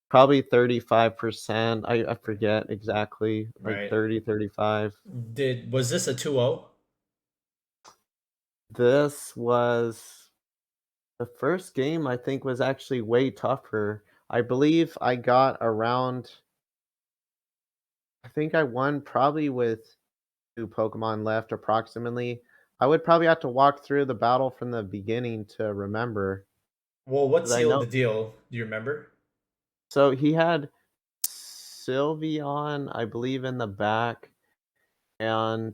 Probably 35%. I forget exactly, like Right? 30, 35. Was this a 2-0? This was the first game I think was actually way tougher. I believe I got around I think I won probably with 2 Pokemon left approximately. I would probably have to walk through the battle from the beginning to remember, Well, what 'cause I sealed the know deal? Do you remember? so he had Sylveon, I believe, in the back. And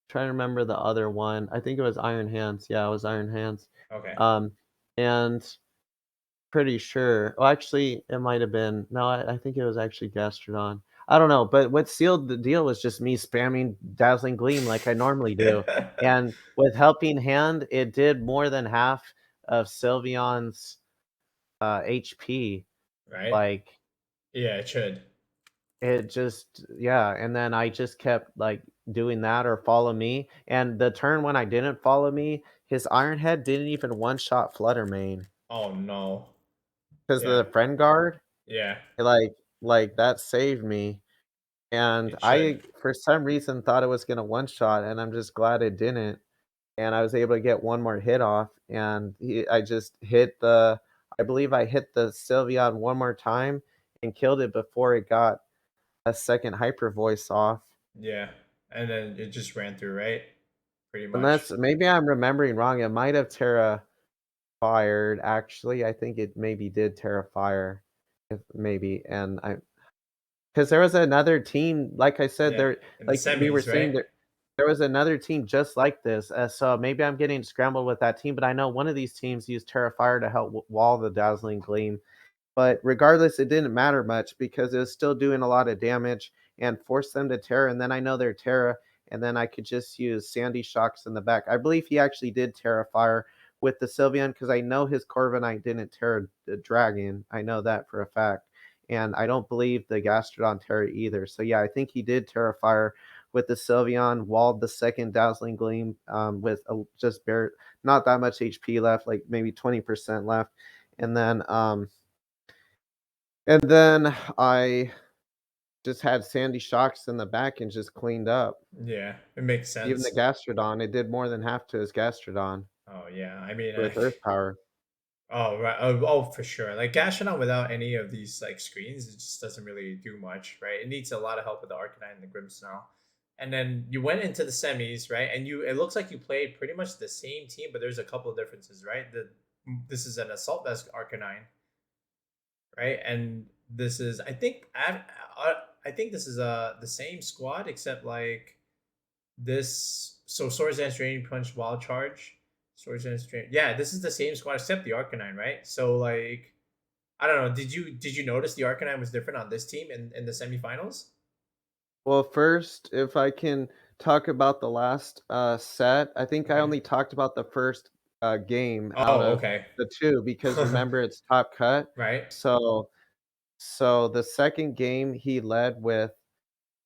trying to remember the other one. I think it was Iron Hands. Yeah, it was Iron Hands. Okay. Um, and pretty sure. Well, actually, it might have been. No, I think it was actually Gastrodon. I don't know, but what sealed the deal was just me spamming Dazzling Gleam like I normally do. And with Helping Hand, it did more than half of Sylveon's HP. Right? Like Yeah, it should. it just yeah, and then I just kept, like, doing that or follow me, and the turn when I didn't follow me, his Iron Head didn't even one-shot Fluttermane Oh no. because of Yeah. the Friend Guard, Yeah. like, that saved me, and It should. I, for some reason, thought it was gonna one-shot, and I'm just glad it didn't, and I was able to get one more hit off, and I just hit I believe I hit the Sylveon one more time and killed it before it got a second Hyper Voice off. Yeah. And then it just ran through, right? Pretty much. Unless maybe I'm remembering wrong, it might have Terra fired, actually, I think it maybe did Terra fire, if maybe, and I because there was another team, like I said, Yeah. there In the like we were semis, saying, right? there was another team just like this, so maybe I'm getting scrambled with that team, but I know one of these teams used Terra fire to help wall the Dazzling Gleam. But regardless, it didn't matter much because it was still doing a lot of damage and forced them to Terra. And then I know they're Terra, and then I could just use Sandy Shocks in the back. I believe he actually did Terra Fire with the Sylveon because I know his Corviknight didn't Terra the Dragon. I know that for a fact. And I don't believe the Gastrodon Terra either. So yeah, I think he did Terra Fire with the Sylveon, walled the second Dazzling Gleam with just bare, not that much HP left, like maybe 20% left. And then I just had Sandy Shocks in the back and just cleaned up. Yeah. It makes Even the sense. Gastrodon, it did more than half to his Gastrodon Oh yeah. I mean, with Earth Power. oh right. Oh, for sure. Like Gastronaut without any of these like screens, it just doesn't really do much, right? It needs a lot of help with the Arcanine and the Grimmsnarl. And then you went into the semis, right? And it looks like you played pretty much the same team, but there's a couple of differences, right? This is an Assault Vest Arcanine, right? And this is I think this is the same squad except like this So Swords Dance Drain Punch Wild Charge. Swords Dance Drain. Yeah, this is the same squad except the Arcanine, right? So like I don't know. Did you notice the Arcanine was different on this team in the semifinals? Well, first, if I can talk about the last, set, I think I Okay. only talked about the first, game out Oh, of okay. the 2 because remember it's top cut. Right. So so the second game he led with,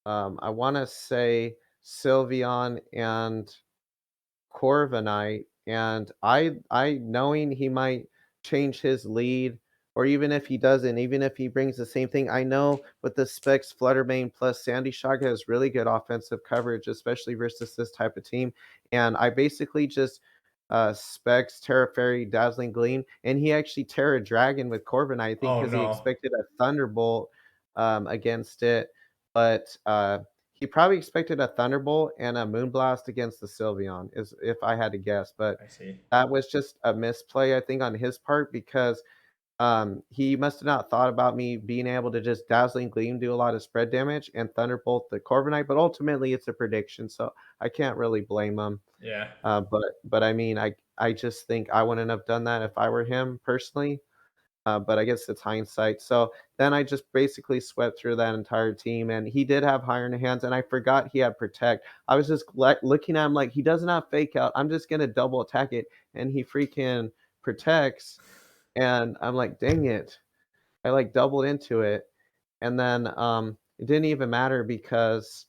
I wanna say Sylveon and Corviknight, and I knowing he might change his lead, or even if he doesn't, even if he brings the same thing, I know with the specs fluttermane plus sandyshocks has really good offensive coverage, especially versus this type of team, and I basically just, specs Terra Fairy, Dazzling Gleam, and he actually Terra Dragon with Corviknight, I think, Oh because he no. expected a Thunderbolt, against it, but, he probably expected a Thunderbolt and a Moonblast against the Sylveon is if I had to guess, but I see. that was just a misplay, I think, on his part because, he must have not thought about me being able to just Dazzling Gleam, do a lot of spread damage, and Thunderbolt the Corviknight, but ultimately it's a prediction, so I can't really blame him. Yeah. But I mean, I just think I wouldn't have done that if I were him personally. But I guess it's hindsight. So then I just basically swept through that entire team, and he did have Higher in Hands, and I forgot he had Protect. I was just looking at him like he doesn't have Fake Out. I'm just gonna double attack it, and he freaking protects, and I'm like, dang it! I like doubled into it, and then it didn't even matter because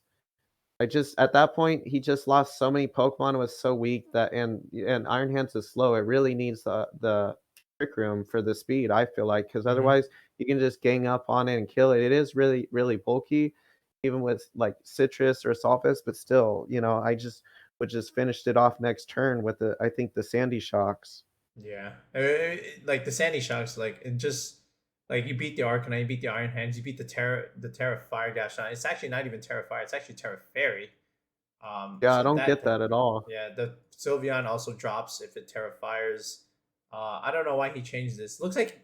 I just at that point, he just lost so many Pokemon, was so weak that and Iron Hands is slow. It really needs the Trick Room for the speed, I feel like, because Hmm. otherwise you can just gang up on it and kill it. It is really, really bulky, even with like Citrus or Sulfus, but still, I just would just finished it off next turn with the I think the Sandy Shocks. Yeah. Like the Sandy Shocks, like it just like you beat the Arcanine, you beat the Iron Hands, you beat the Terra Fire Dash. It's actually not even Terra Fire, it's actually Terra Fairy. Yeah, I So don't get that that at all. yeah, the Sylveon also drops if it Terra Fires. I don't know why he changed this. It looks like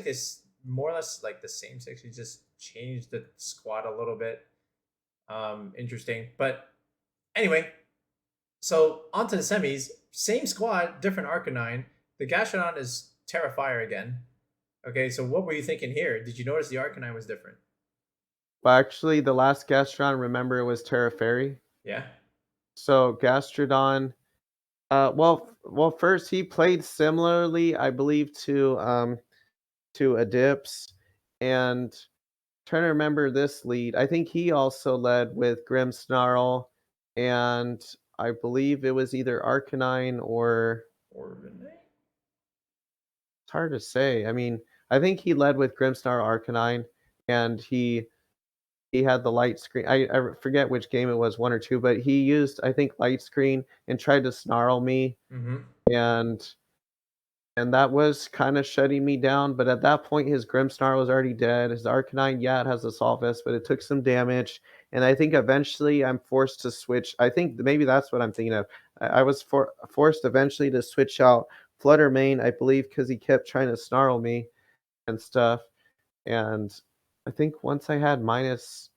it's more or less like the same six. He just changed the squad a little bit. Interesting. But anyway, so on to the semis. Same squad, different Arcanine. The Gastrodon is Terra Fire again. Okay, so what were you thinking here? Did you notice the Arcanine was different? But actually, the last Gastron, remember it was Terra Fairy. Yeah. So Gastrodon, first he played similarly, I believe, to Adips, and trying to remember this lead. I think he also led with Grimmsnarl, and I believe it was either Arcanine or Corviknight? it's hard to say. I mean, I think he led with Grimmsnarl, Arcanine, and he had the light screen. I forget which game it was, one or two, but he used I think light screen and tried to snarl me, Mm-hmm. and that was kinda shutting me down, but at that point, his Grimmsnarl was already dead. His Arcanine, yeah, it has a Assault Vest, but it took some damage, and I think eventually I'm forced to switch. I think maybe that's what I'm thinking of. I was forced eventually to switch out fluttermane, I believe, because he kept trying to snarl me and stuff, and I think once I had minus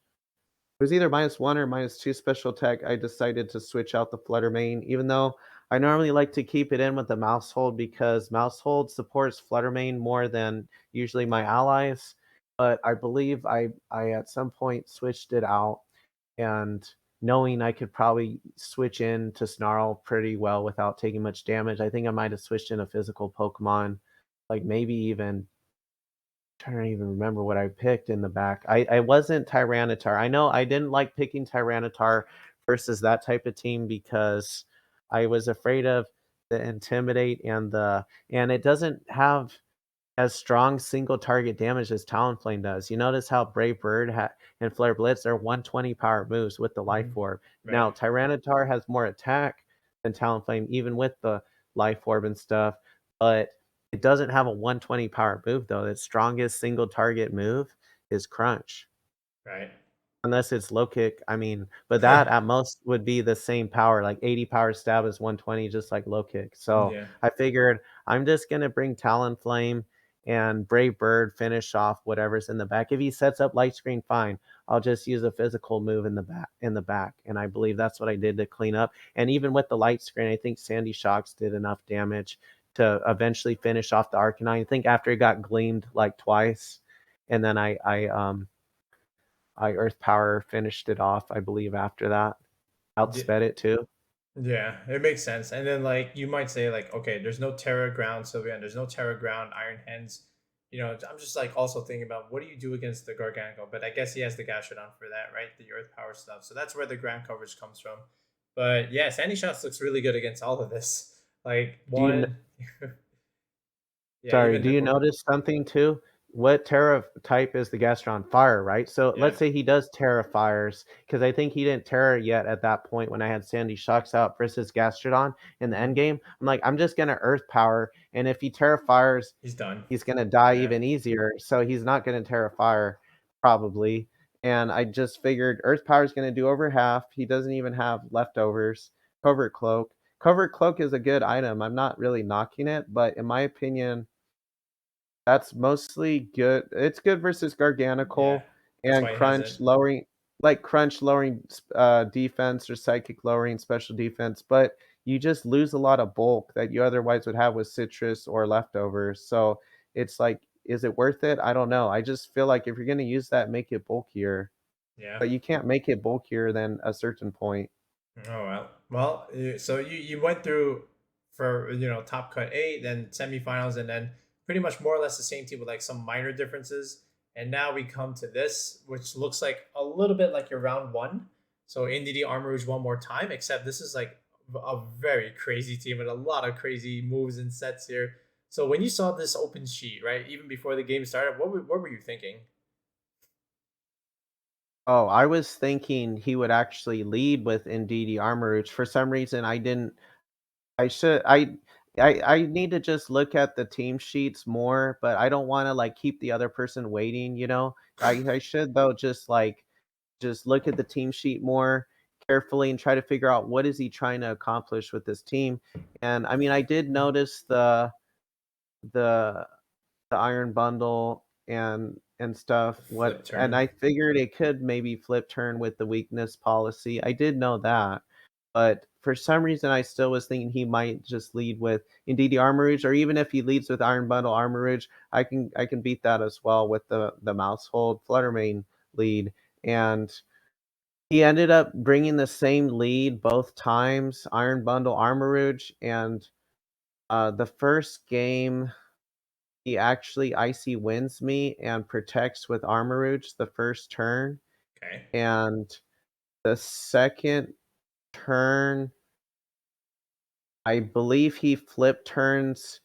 it was either -1 or -2 special tech, I decided to switch out the Flutter Mane, even though I normally like to keep it in with the mouse hold because mouse hold supports Flutter Mane more than usually my allies. But I believe I at some point switched it out, and knowing I could probably switch in to Snarl pretty well without taking much damage, I think I might have switched in a physical Pokemon, like maybe even trying to even remember what I picked in the back. I wasn't Tyranitar. I know I didn't like picking Tyranitar versus that type of team because I was afraid of the Intimidate and it doesn't have as strong single target damage as Talonflame does. You notice how Brave Bird and Flare Blitz are 120 power moves with the Life Mm-hmm. Orb. Right. Now Tyranitar has more attack than Talonflame, even with the Life Orb and stuff, but it doesn't have a 120 power move though. Its strongest single target move is Crunch. Right. Unless it's low kick, I mean, but that at most would be the same power, like 80 power stab is 120, just like low kick. So Yeah. I figured I'm just gonna bring Talonflame and Brave Bird finish off whatever's in the back. If he sets up light screen, fine. I'll just use a physical move in the back. And I believe that's what I did to clean up. And even with the light screen, I think Sandyshocks did enough damage to eventually finish off the Arcanine. I think after it got gleamed like twice, and then I Earth Power finished it off, I believe, after that. Yeah, Outsped it too. yeah, it makes sense. And then like you might say like, okay, there's no Terra Ground Sylveon, there's no Terra Ground Iron Hens. I'm just like also thinking about what do you do against the Gargantuar? But I guess he has the Gastrodon for that, right? The Earth Power stuff. So that's where the ground coverage comes from. But yeah, Sandy Shots looks really good against all of this. Like Do you one, yeah, Sorry, even do you notice something too? What Terra type is the Gastron? Fire, right? So yeah, let's say he does Terra Fires, because I think he didn't Terra yet at that point when I had Sandy Shocks out versus Gastrodon in the end mhm, game. I'm like, I'm just gonna Earth Power, and if he Terra Fires, he's done. he's gonna die Yeah, even easier. So he's not gonna Terra Fire, probably. And I just figured Earth Power is gonna do over half. He doesn't even have leftovers. Covert Cloak. Covert Cloak is a good item. I'm not really knocking it, but in my opinion, that's mostly good. It's good versus yeah. Garganacl That's and why he has it. Crunch lowering defense or Psychic lowering special defense, but you just lose a lot of bulk that you otherwise would have with Citrus or leftovers. So it's like, is it worth it? I don't know. I just feel like if you're gonna use that, make it bulkier. Yeah. But you can't make it bulkier than a certain point. Oh well. Well, so you went through for top cut eight, then semifinals, and then pretty much more or less the same team with like some minor differences. And now we come to this, which looks like a little bit like your round one. So NDD Armor Rouge one more time, except this is like a very crazy team with a lot of crazy moves and sets here. So when you saw this open sheet, right, even before the game started, what were you thinking? Oh, I was thinking he would actually lead with Indeedee Armor. For some reason, I didn't I should I need to just look at the team sheets more, but I don't wanna, like, keep the other person waiting, you know? I should, though, just look at the team sheet more carefully and try to figure out what is he trying to accomplish with this team, and, I mean, I did notice the the iron bundle and stuff, Flip and turn. I figured it could maybe flip turn with the weakness policy. I did know that, but for some reason I still was thinking he might just lead with Indeedee Armor Rouge, or even if he leads with Iron Bundle Armor Rouge, I can beat that as well with the Mousehold Fluttermane lead. And he ended up bringing the same lead both times, Iron Bundle Armor Rouge, and the first game he actually icy wins me and protects with Armor Rouge the first turn, Okay. and the second turn, I believe he flip turns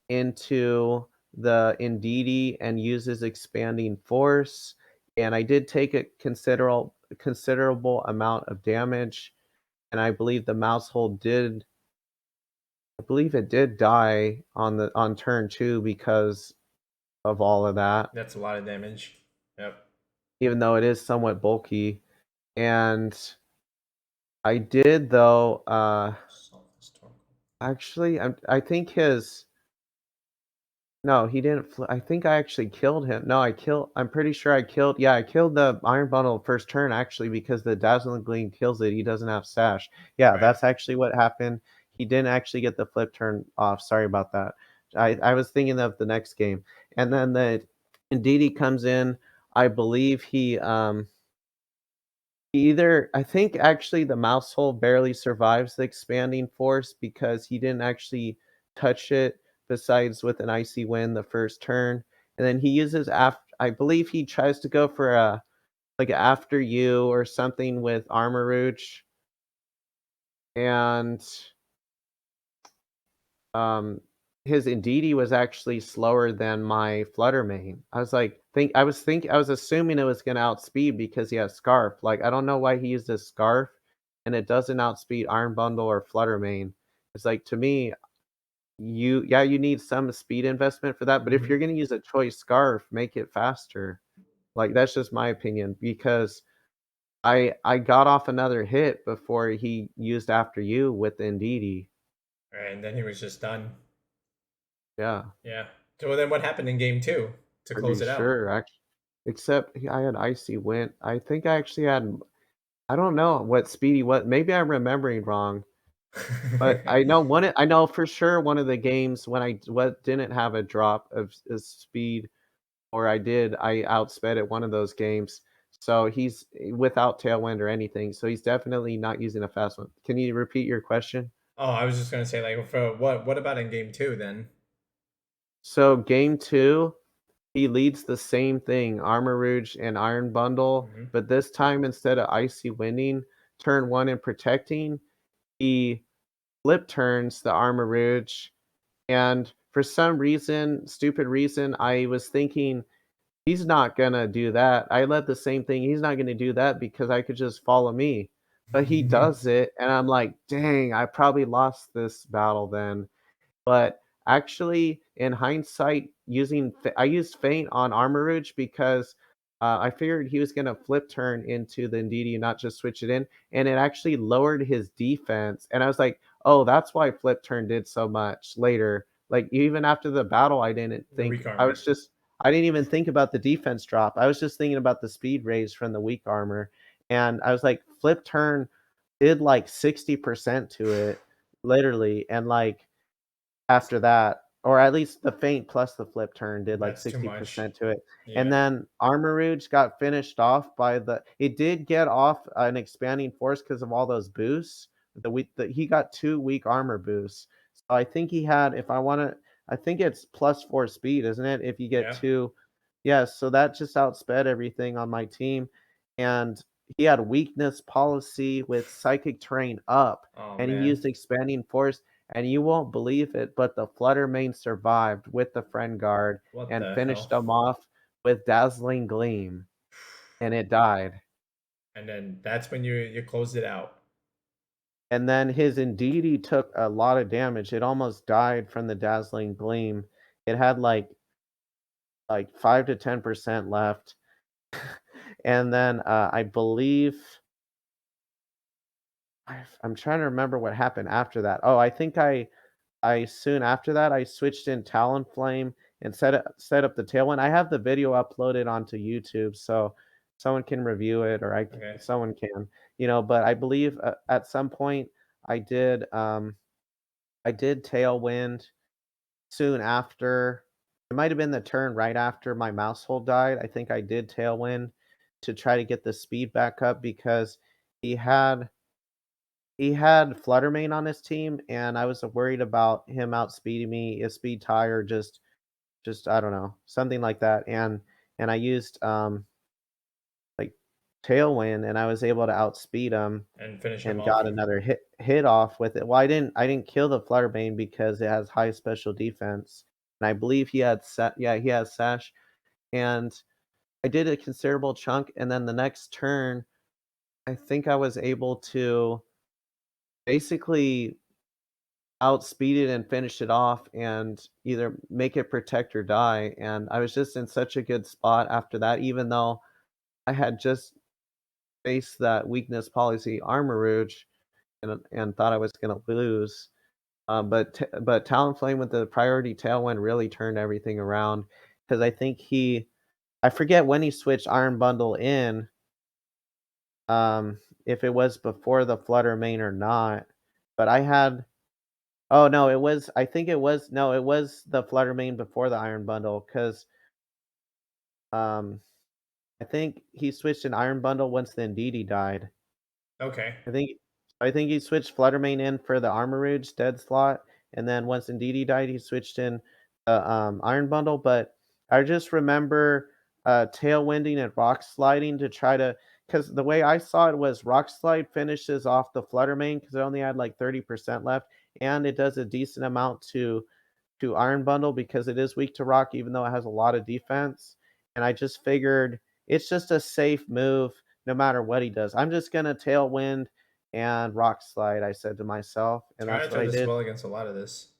into the Indeedee and uses Expanding Force, and I did take a considerable amount of damage, and I believe it did die on turn 2 because of all of that, That's a lot of damage. Yep. even though it is somewhat bulky. And I did though, actually, I think his no, he didn't I think I actually killed him. No, I'm pretty sure I killed the Iron Bundle first turn actually because the Dazzling Gleam kills it, he doesn't have Sash. Yeah, Right. that's actually what happened. He didn't actually get the flip turn off, sorry about that. I was thinking of the next game. And then the Indeedee comes in, I believe either I think actually the mouse hole barely survives the expanding force because he didn't actually touch it besides with an icy wind the first turn. And then he uses after I believe he tries to go for a like after you or something with Armor Rouge. And um his Indeedee was actually slower than my Fluttermane. I was assuming it was gonna outspeed because he has Scarf. Like I don't know why he used a Scarf and it doesn't outspeed Iron Bundle or Fluttermane. It's like to me, you need some speed investment for that, but if Mhm. you're gonna use a choice Scarf, make it faster. Like that's just my opinion because I got off another hit before he used after you with Indeedee. Right. And then he was just done. Yeah. Yeah. So then what happened in game two to Pretty close it out? sure, except I had Icy Wind. I think I actually had I don't know what Speedy what maybe I'm remembering wrong, but I know for sure one of the games when I what didn't have a drop of speed, or I outsped at one of those games. So he's without Tailwind or anything, so he's definitely not using a fast one. Can you repeat your question? Oh, I was just gonna say, like, for what about in game two then? So game 2, he leads the same thing, Armor Rouge and Iron Bundle, Hmm. but this time instead of Icy Winding, turn 1 and protecting, he flip turns the Armor Rouge, and for some reason, stupid reason, I was thinking, "He's not gonna do that." I led the same thing, "He's not gonna do that because I could just follow me." But he does it, and I'm like, "Dang, I probably lost this battle then." But actually, in hindsight, I used Feint on Armor Rouge because, I figured he was gonna flip turn into the Indeedee and not just switch it in, and it actually lowered his defense, and I was like, "Oh, that's why flip turn did so much later." Like, even after the battle, The weak armor. I didn't even think about the defense drop. I was just thinking about the speed raise from the weak armor, and I was like, flip turn did, like, 60% to it, literally, and, like, after that, or at least the feint plus the flip turn did like That's too much. 60% to it, and Yeah. then Armor Rouge got finished off by the it did get off an expanding force because of all those boosts, he got 2 weak armor boosts, so I think he had if I wanna I think it's +4 speed, isn't it? If you get Yeah. 2. Yeah, so that just outsped everything on my team, and he had weakness policy with psychic terrain up, Oh and he man. used expanding force, and you won't believe it, but the fluttermane survived with the friend guard What and the finished hell? them off with dazzling gleam, and it died. And then that's when you closed it out. And then his Indeedee took a lot of damage. It almost died from the dazzling gleam. It had like 5 to 10% left. And then I believe I'm trying to remember what happened after that. Oh, I think I soon after that, I switched in Talonflame and set up the Tailwind. I have the video uploaded onto YouTube, so someone can review it or Okay. someone can, but I believe, at some point I did, um, I did Tailwind soon after. It might have been the turn right after my mouse hold died. I think I did Tailwind to try to get the speed back up because he had he had Fluttermane on his team, and I was worried about him outspeeding me, a speed tie, or just I don't know, something like that. And I used like Tailwind, and I was able to outspeed him And finish him and off. got another hit off with it. Well, I didn't kill the Fluttermane because it has high special defense, and I believe he has Sash, and I did a considerable chunk, and then the next turn, I think I was able to basically outspeed it and finish it off and either make it protect or die, and I was just in such a good spot after that, even though I had just faced that weakness policy Armor Rouge and thought I was gonna lose, but Talonflame with the priority Tailwind really turned everything around because I forget when he switched Iron Bundle in, if it was before the Flutter main or not, but I had Oh, no, it was I think it was no, it was the Flutter main before the Iron Bundle 'cause, um, I think he switched an Iron Bundle once the Indeedee died. Okay. I think I think he switched Flutter main in for the Armor Rouge dead slot, and then once Indeedee died, he switched in the, Iron Bundle, but I just remember, tailwinding and rock sliding to try to, because the way I saw it was rock slide finishes off the Flutter main because it only had, like, 30% left, and it does a decent amount to Iron Bundle because it is weak to rock, even though it has a lot of defense. And I just figured it's just a safe move no matter what he does. I'm just gonna Tailwind and Rock Slide, I said to myself, and that's what Tyranitar I does did. well against a lot of this.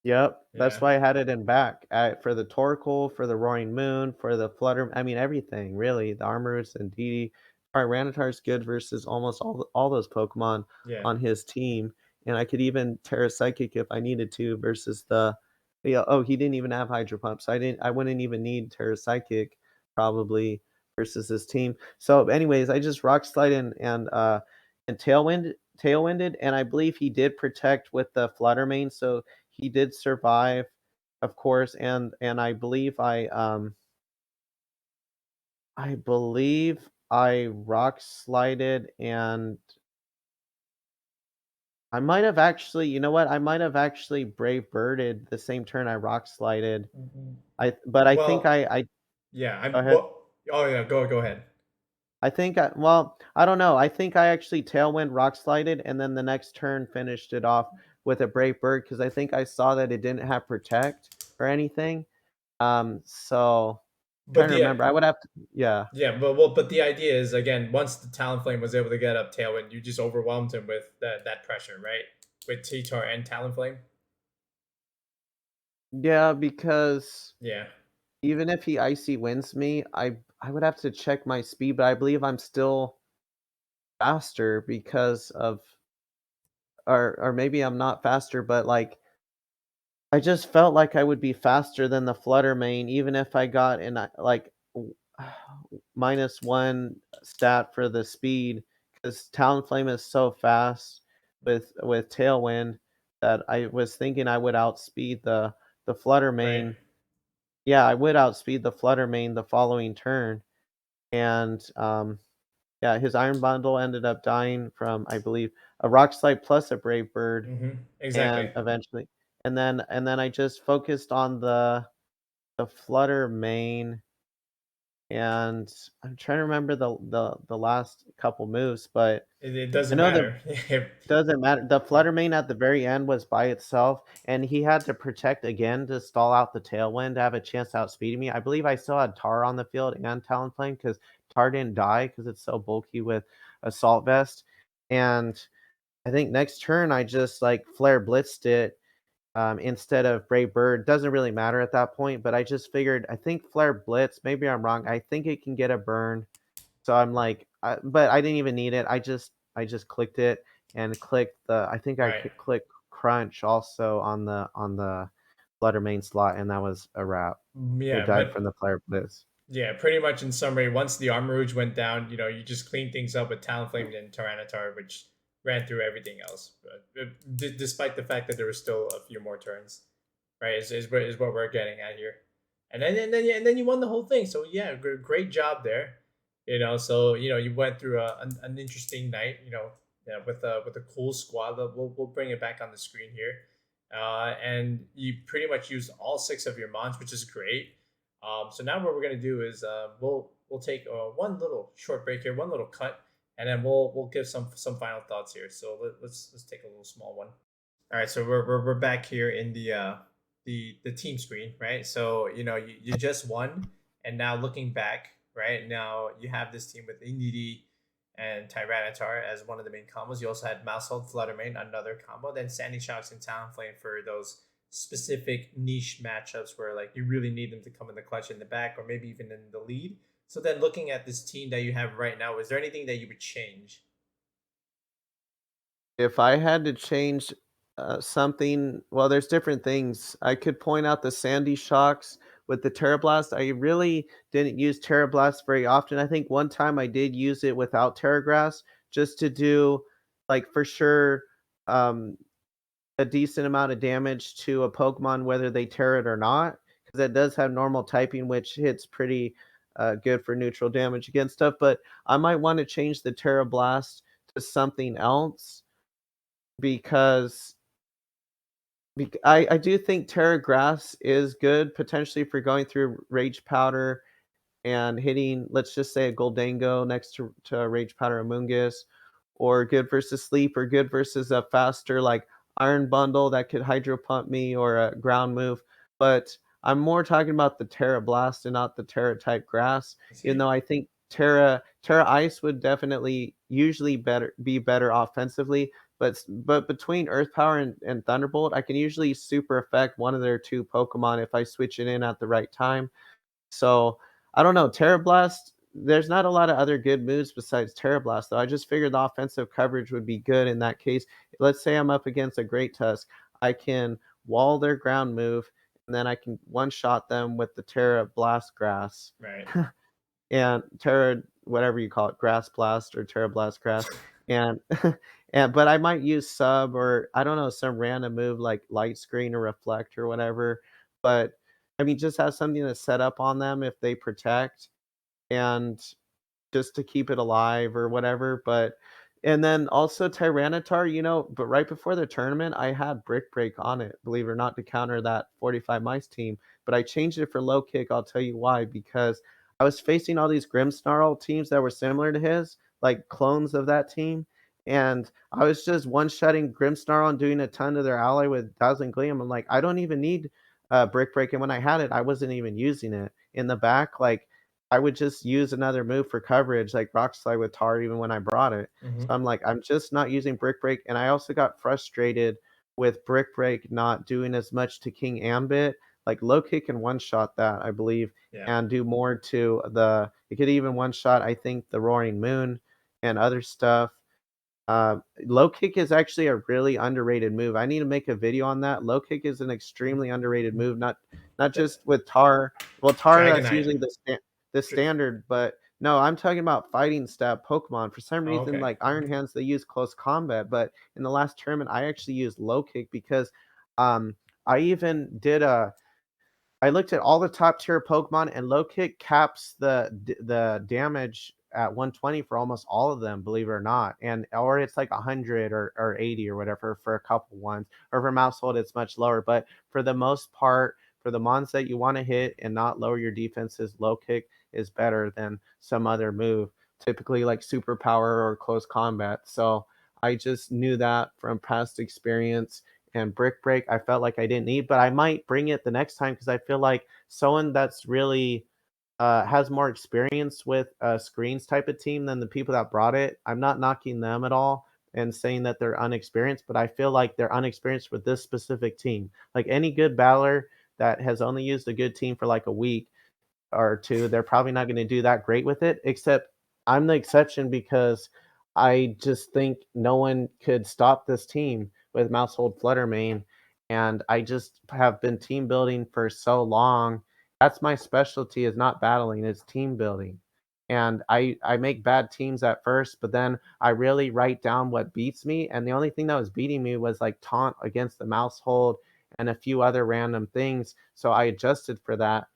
Yep, that's Yeah. why I had it in back for the Torkoal, for the Roaring Moon, for the Flutter. I mean everything really. The Armors and DD. Tyranitar is good versus almost all those Pokemon Yeah. on his team, and I could even Terra Psychic if I needed to versus the Yeah, oh, he didn't even have Hydro Pump, so I wouldn't even need Terra Psychic probably versus this team. So anyways, I just Rock Slide and Tailwinded, and I believe he did protect with the fluttermane, so he did survive, of course, and I believe I Rock Slided, and I might have actually, you know what? I might have actually Brave Birded the same turn I Rock Slided. Mhm. I think Well, I yeah, go I'm ahead. well. Oh yeah, go ahead. Well, I don't know. I think I actually Tailwind Rock Slided, and then the next turn finished it off with a Brave Bird because I think I saw that it didn't have Protect or anything. So But trying to the remember. I would have to, yeah. Yeah, but the idea is again, once the Talonflame was able to get up Tailwind, you just overwhelmed him with that pressure, right? With T-Tar and Talonflame. Yeah, because Yeah, even if he Icy wins me, I would have to check my speed, but I believe I'm still faster because of or maybe I'm not faster, but like I just felt like I would be faster than the Flutter main, even if I got in -1 stat for the speed, because Talonflame is so fast with Tailwind that I was thinking I would outspeed the Flutter right. main. Yeah, I would outspeed the Flutter main the following turn, and yeah, his Iron Bundle ended up dying from, I believe, a Rock Slide plus a Brave Bird, Exactly. and eventually, and then I just focused on the Flutter main, and I'm trying to remember the last couple moves, but It I doesn't know the matter. doesn't matter. The Flutter main at the very end was by itself, and he had to protect again to stall out the Tailwind to have a chance to outspeed me. I believe I still had Tar on the field and Talonflame because Tar didn't die because it's so bulky with Assault Vest, and I think next turn I just like Flare Blitzed it instead of Brave Bird. Doesn't really matter at that point, but I just figured I think Flare Blitz. Maybe I'm wrong. I think it can get a burn, so I'm like, but I didn't even need it. I just clicked it and clicked the. I think I Right. clicked Crunch also on the Flutter main slot, and that was a wrap. It Yeah, died from but the Flare Blitz. yeah, pretty much in summary, once the Armor Rouge went down, you just cleaned things up with Talonflame and Tyranitar, which ran through everything else. But despite the fact that there was still a few more turns, right? Is what we're getting at here, and then you won the whole thing. So yeah, great job there. So you went through an interesting night. Yeah, with a cool squad. We'll bring it back on the screen here, and you pretty much used all six of your mons, which is great. So now what we're gonna do is we'll take one little short break here, one little cut, and then we'll give some final thoughts here. So let's take a little small one. All right, so we're back here in the team screen, right? So you just won, and now looking back, right now you have this team with Indeedee and Tyranitar as one of the main combos. You also had Mousehold Fluttermane, another combo. Then sandyshocks and Talonflame for those specific niche matchups where like you really need them to come in the clutch in the back, or maybe even in the lead. So then looking at this team that you have right now, is there anything that you would change? If I had to change something, well, there's different things. I could point out the Sandy Shocks with the Terrablast. I really didn't use Terrablast very often. I think one time I did use it without Terragrass just to do, like, for sure, um, a decent amount of damage to a Pokemon, whether they tear it or not, because it does have normal typing, which hits pretty good for neutral damage against stuff. But I might want to change the Terrablast to something else because I do think Terra Grass is good potentially for going through Rage Powder and hitting, let's just say, a Goldango next to a Rage Powder Amoonguss, or good versus Sleep, or good versus a faster like Iron Bundle that could Hydro Pump me, or a Ground Move. But I'm more talking about the Terra Blast and not the Terra type Grass, I even see. though I think Terra Ice would definitely usually be better offensively. But between Earth Power and Thunderbolt, I can usually super effect one of their two Pokemon if I switch it in at the right time. So I don't know. Terra Blast, there's not a lot of other good moves besides Terra Blast, though. I just figured the offensive coverage would be good in that case. Let's say I'm up against a Great Tusk. I can wall their ground move and then I can one-shot them with the Terra Blast Grass. Right. And Terra whatever you call it, Grass Blast or Terra Blast Grass, and and but I might use Sub or I don't know, some random move like Light Screen or Reflect or whatever, but, I mean, just have something to set up on them if they protect, and just to keep it alive or whatever, but and then also Tyranitar, but right before the tournament, I had Brick Break on it, believe it or not, to counter that 45 Mice team, but I changed it for Low Kick, I'll tell you why, because I was facing all these Grimmsnarl teams that were similar to his, like clones of that team, and I was just one-shotting Grimmsnarl and doing a ton to their ally with Dazzling Gleam. I'm like, "I don't even need, Brick Break," and when I had it, I wasn't even using it. In the back, like, I would just use another move for coverage, like Rock Slide with Tar even when I brought it. So Hmm. I'm like, I'm just not using Brick Break, and I also got frustrated with Brick Break not doing as much to King Ambit. Like Low Kick can one shot that, I believe, Yeah. and do more to the it could even one shot, I think, the Roaring Moon and other stuff. Low kick is actually a really underrated move. I need to make a video on that. Low kick is an extremely underrated move, not The just with Tar. Well, Tar, that's Dragonite. usually the Dra- standard, but no, I'm talking about fighting stab Pokemon. For some oh, reason, okay. like Iron Hands, they use close combat, but in the last tournament, I actually used low kick because um I even did a I looked at all the top tier Pokemon, and low kick caps the damage at 120 for almost all of them, believe it or not, and or it's like 100 or 80 or whatever for a couple ones, or for Mousehold, it's much lower. But for the most part, for the mons that you want to hit and not lower your defenses, low kick is better than some other move, typically like superpower or close combat. So I just knew that from past experience, and Brick Break, I felt like I didn't need, but I might bring it the next time because I feel like someone that's really has more experience with screens type of team than the people that brought it. I'm not knocking them at all and saying that they're unexperienced, but I feel like they're unexperienced with this specific team. Like any good battler that has only used a good team for like a week or two, they're probably not going to do that great with it. Except I'm the exception because I just think no one could stop this team with Mousehold Fluttermane, and I just have been team building for so long. That's my specialty is not battling, it's team building. And I make bad teams at first, but then I really write down what beats me. And the only thing that was beating me was like taunt against the Mousehold and a few other random things. So I adjusted for that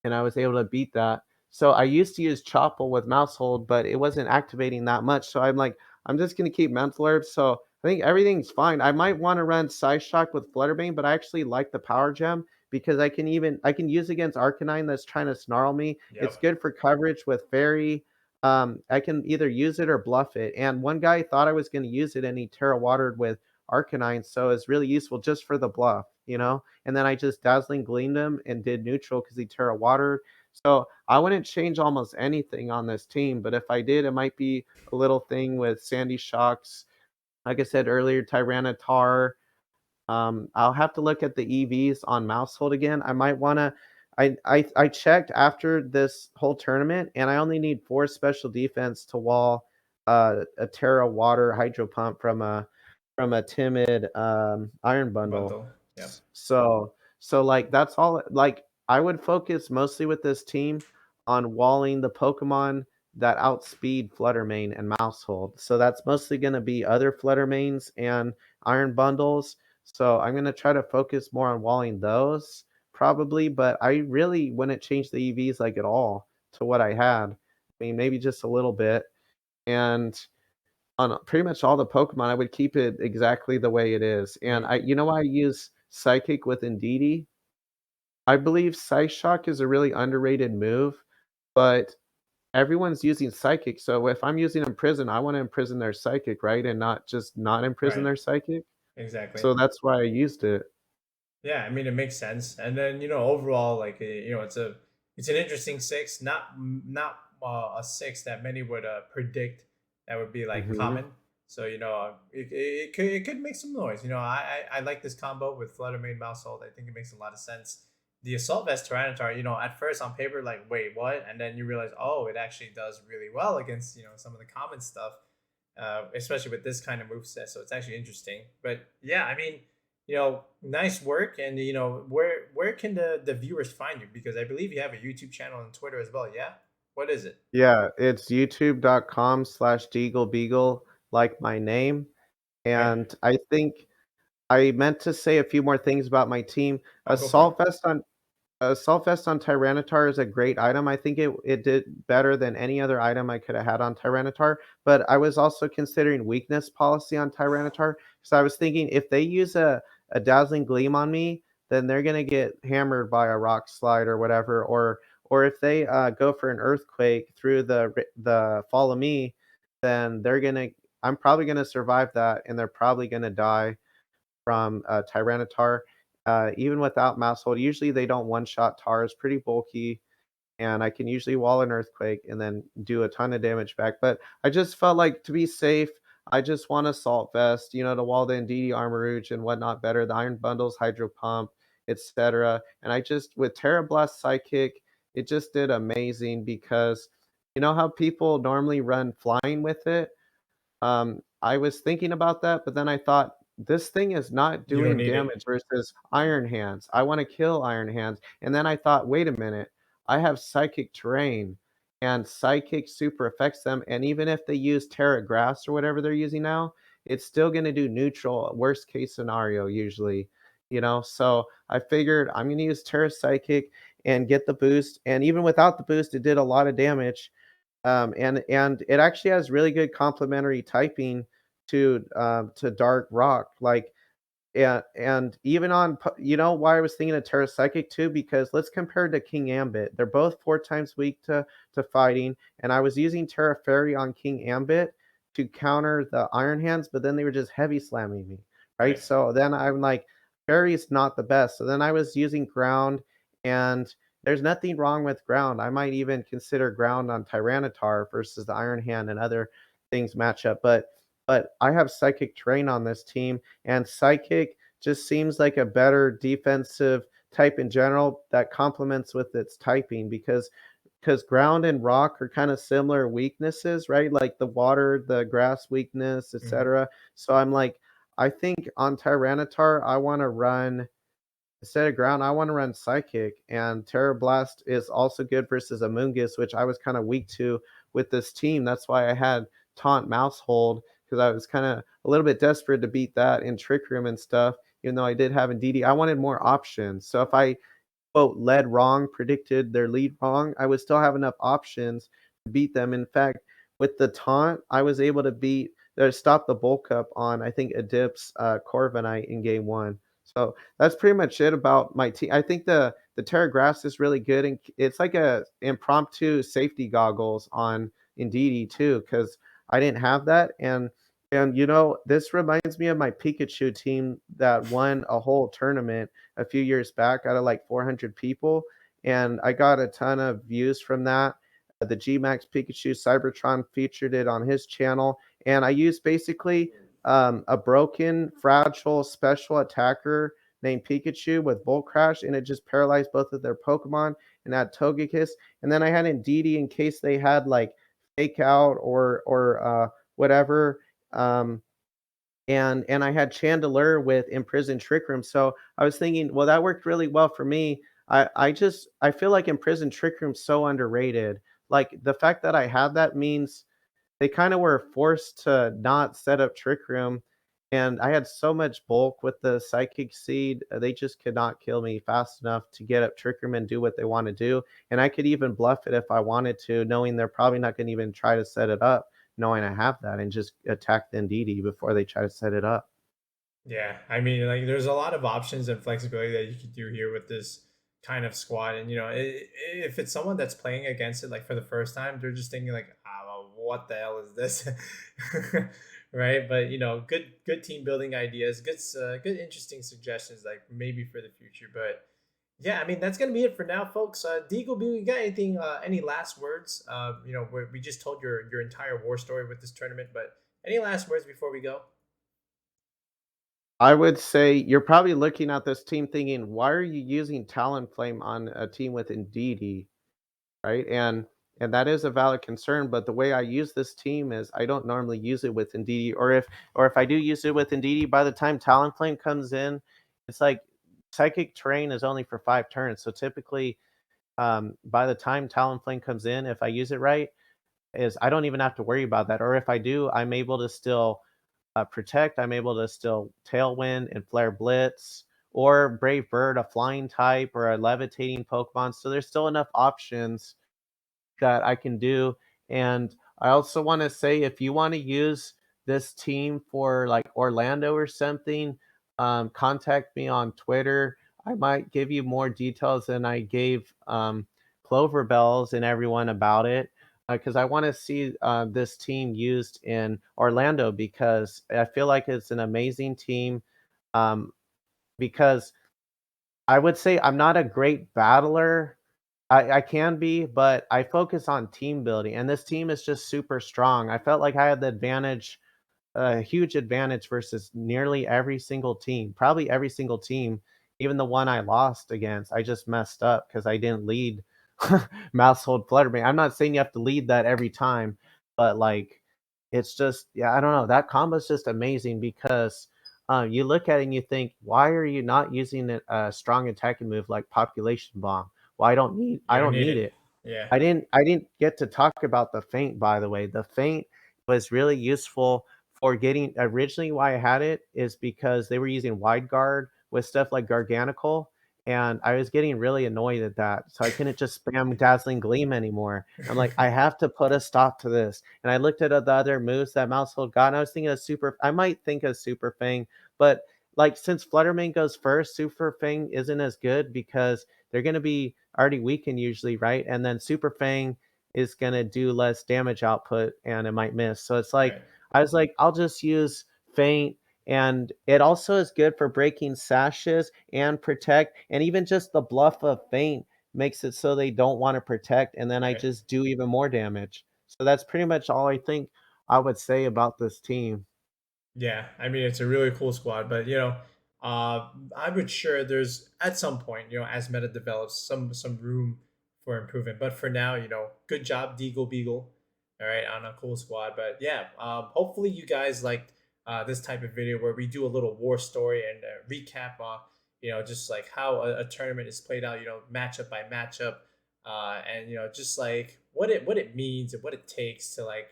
and I was able to beat that. So I used to use Chople with Mousehold, but it wasn't activating that much. So I'm like, I'm just gonna keep Mental Herb. So I think everything's fine. I might want to run Psyshock with Flutterbane, but I actually like the Power Gem because I can use against Arcanine that's trying to snarl me. It's Yep. good for coverage with Fairy. I can either use it or bluff it. And one guy thought I was going to use it and he Terra Watered with Arcanine, so it's really useful just for the bluff. And then I just Dazzling Gleamed him and did neutral because he Terra Watered. So I wouldn't change almost anything on this team, but if I did, it might be a little thing with sandyshocks. Like I said earlier, Tyranitar. I'll have to look at the EVs on Mousehold again. I might wanna. I checked after this whole tournament, and I only need 4 special defense to wall a Terra Water Hydro Pump from a timid Iron Bundle. Bundle. Yep. So like that's all. Like I would focus mostly with this team on walling the Pokemon that outspeed Fluttermane and Mousehold. So that's mostly going to be other Fluttermanes and Iron Bundles. So I'm gonna try to focus more on walling those probably, but I really wouldn't change the EVs like at all to what I had. I mean, maybe just a little bit. And on pretty much all the Pokemon, I would keep it exactly the way it is. And Me. why I use Psychic with Indeedee? I believe Psyshock is a really underrated move, but everyone's using Psychic. So if I'm using Imprison, I want to imprison their Psychic, right? And not just not imprison Right. their Psychic. Exactly. So that's why I used it. Yeah, I mean it makes sense. And then overall, like it's an interesting six, not a six that many would predict that would be like Mhm. common. So it could make some noise. I like this combo with Fluttermane Mousehold. I think it makes a lot of sense. The Assault Vest Tyranitar, at first on paper, like wait what, and then you realize oh it actually does really well against some of the common stuff, especially with this kind of move set. So it's actually interesting. But yeah, I mean nice work. And where can the viewers find you? Because I believe you have a YouTube channel and Twitter as well. Yeah, what is it? Yeah, it's youtube.com/DeagleBeagle, like my name. Okay. And I think I meant to say a few more things about my team. Oh, go for it. Assault Vest on Assault Vest on Tyranitar is a great item. I think it did better than any other item I could have had on Tyranitar, but I was also considering weakness policy on Tyranitar, so I was thinking if they use a Dazzling Gleam on me, then they're gonna get hammered by a Rock Slide or whatever, or if they, go for an Earthquake through the Follow Me, then I'm probably gonna survive that, and they're probably gonna die from Tyranitar. Even without Mouse Hold, usually they don't one shot Tar is pretty bulky, and I can usually wall an Earthquake and then do a ton of damage back. But I just felt like to be safe, I just want Assault Vest, to wall the Indeedee Armorouge and whatnot better, the Iron Bundles, Hydro Pump, etc. And I just with Terra Blast Psychic, it just did amazing because you know how people normally run flying with it? I was thinking about that, but then I thought, this thing is not You don't doing need it. damage versus Iron Hands. I wanna kill Iron Hands, and then I thought, "Wait a minute, I have Psychic Terrain, and Psychic super affects them, and even if they use Terra Grass or whatever they're using now, it's still gonna do neutral, worst case scenario usually," So I figured I'm gonna use Terra Psychic and get the boost, and even without the boost, it did a lot of damage, and it actually has really good complementary typing to Dark Rock. Like and even on why I was thinking of Terra Psychic too, because let's compare to King Ambit. They're both 4 times weak to fighting, and I was using Terra Fairy on King Ambit to counter the Iron Hands, but then they were just heavy slamming me, right? Right. So then I'm like, Fairy's not the best. So then I was using Ground, and there's nothing wrong with Ground. I might even consider Ground on Tyranitar versus the Iron Hand and other things match up, but I have Psychic Terrain on this team, and Psychic just seems like a better defensive type in general that complements with its typing because ground and rock are kind of similar weaknesses, right? Like the water, the grass weakness, Hmm. etc. So I'm like, I think on Tyranitar, I want to run instead of ground, I want to run Psychic, and Terra Blast is also good versus Amoonguss, which I was kind of weak to with this team. That's why I had Taunt Mouse Hold because I was kind of a little bit desperate to beat that in Trick Room and stuff. Even though I did have Indeedee, I wanted more options. So if I quote led wrong, predicted their lead wrong, I would still have enough options to beat them. In fact, with the taunt, I was able to stop the bulk up on I think Adip's Corviknight in game 1. So that's pretty much it about my team. I think the Terra Grass is really good, and it's like a impromptu safety goggles on Indeedee too, because I didn't have that, and this reminds me of my Pikachu team that won a whole tournament a few years back out of like 400 people, and I got a ton of views from that. The G-Max Pikachu Cybertron featured it on his channel, and I used basically a broken, fragile special attacker named Pikachu with Volt Crash, and it just paralyzed both of their Pokemon and had Togekiss. And then I had Indeedee in case they had like Fake Out or whatever. Um, and I had Chandelure with Imprisoned Trick Room. So I was thinking, well, that worked really well for me. I feel like Imprisoned Trick Room's so underrated. Like the fact that I had that means they kind of were forced to not set up Trick Room, and I had so much bulk with the Psychic Seed, they just could not kill me fast enough to get up Trick Room and do what they want to do. And I could even bluff it if I wanted to, knowing they're probably not going to even try to set it up, knowing I have that, and just attack the Ndidi before they try to set it up. Yeah, I mean, like, there's a lot of options and flexibility that you could do here with this kind of squad. And if it's someone that's playing against it like for the first time, they're just thinking like, "Ah, well, what the hell is this?" Right? But good team building ideas, good interesting suggestions, like maybe for the future. But yeah, I mean, that's gonna be it for now, folks. Deagle, you got anything? Any last words? We just told your entire war story with this tournament, but any last words before we go? I would say you're probably looking at this team thinking, why are you using Talonflame on a team with Ndidi? Right? And that is a valid concern, but the way I use this team is I don't normally use it with Indeedee, or if I do use it with Indeedee, by the time Talonflame comes in, it's like psychic terrain is only for 5 turns. So typically, by the time Talonflame comes in, if I use it right, is I don't even have to worry about that. Or if I do, I'm able to still protect. I'm able to still Tailwind and Flare Blitz, or Brave Bird, a flying type, or a levitating Pokemon. So there's still enough options that I can do. And I also want to say, if you want to use this team for like Orlando or something, contact me on Twitter. I might give you more details than I gave Clover Bells and everyone about it, because I want to see this team used in Orlando, because I feel like it's an amazing team. Um, because I would say I'm not a great battler. I can be, but I focus on team building, and this team is just super strong. I felt like I had the advantage, a huge advantage versus nearly every single team, probably every single team, even the one I lost against. I just messed up because I didn't lead Mousehold Fluttermane. I'm not saying you have to lead that every time, but like it's just, yeah, I don't know. That combo is just amazing because you look at it and you think, why are you not using a strong attacking move like Population Bomb? Well, You I don't don't need need it. it. Yeah. I didn't get to talk about the feint, by the way. The feint was really useful for getting, originally why I had it is because they were using wide guard with stuff like Garganical, and I was getting really annoyed at that. So I couldn't just spam Dazzling Gleam anymore. I'm like, I have to put a stop to this. And I looked at the other moves that Mousehold got, and I was thinking of Super, I might think of Super Fang, but like since Fluttermane goes first, Super Fang isn't as good because they're going to be already weakened usually, right? And then Super Fang is going to do less damage output and it might miss. So it's like, Right. I was like, I'll just use Feint. And it also is good for breaking sashes and protect. And even just the bluff of Feint makes it so they don't want to protect. And then I Right. just do even more damage. So that's pretty much all I think I would say about this team. Yeah, I mean it's a really cool squad, but I would sure there's at some point, as meta develops, some room for improvement. But for now, good job, DeagleBeagle. All right, on a cool squad. But yeah, hopefully you guys liked this type of video where we do a little war story and recap on, just like how a tournament is played out, matchup by matchup, and just like what it means and what it takes to like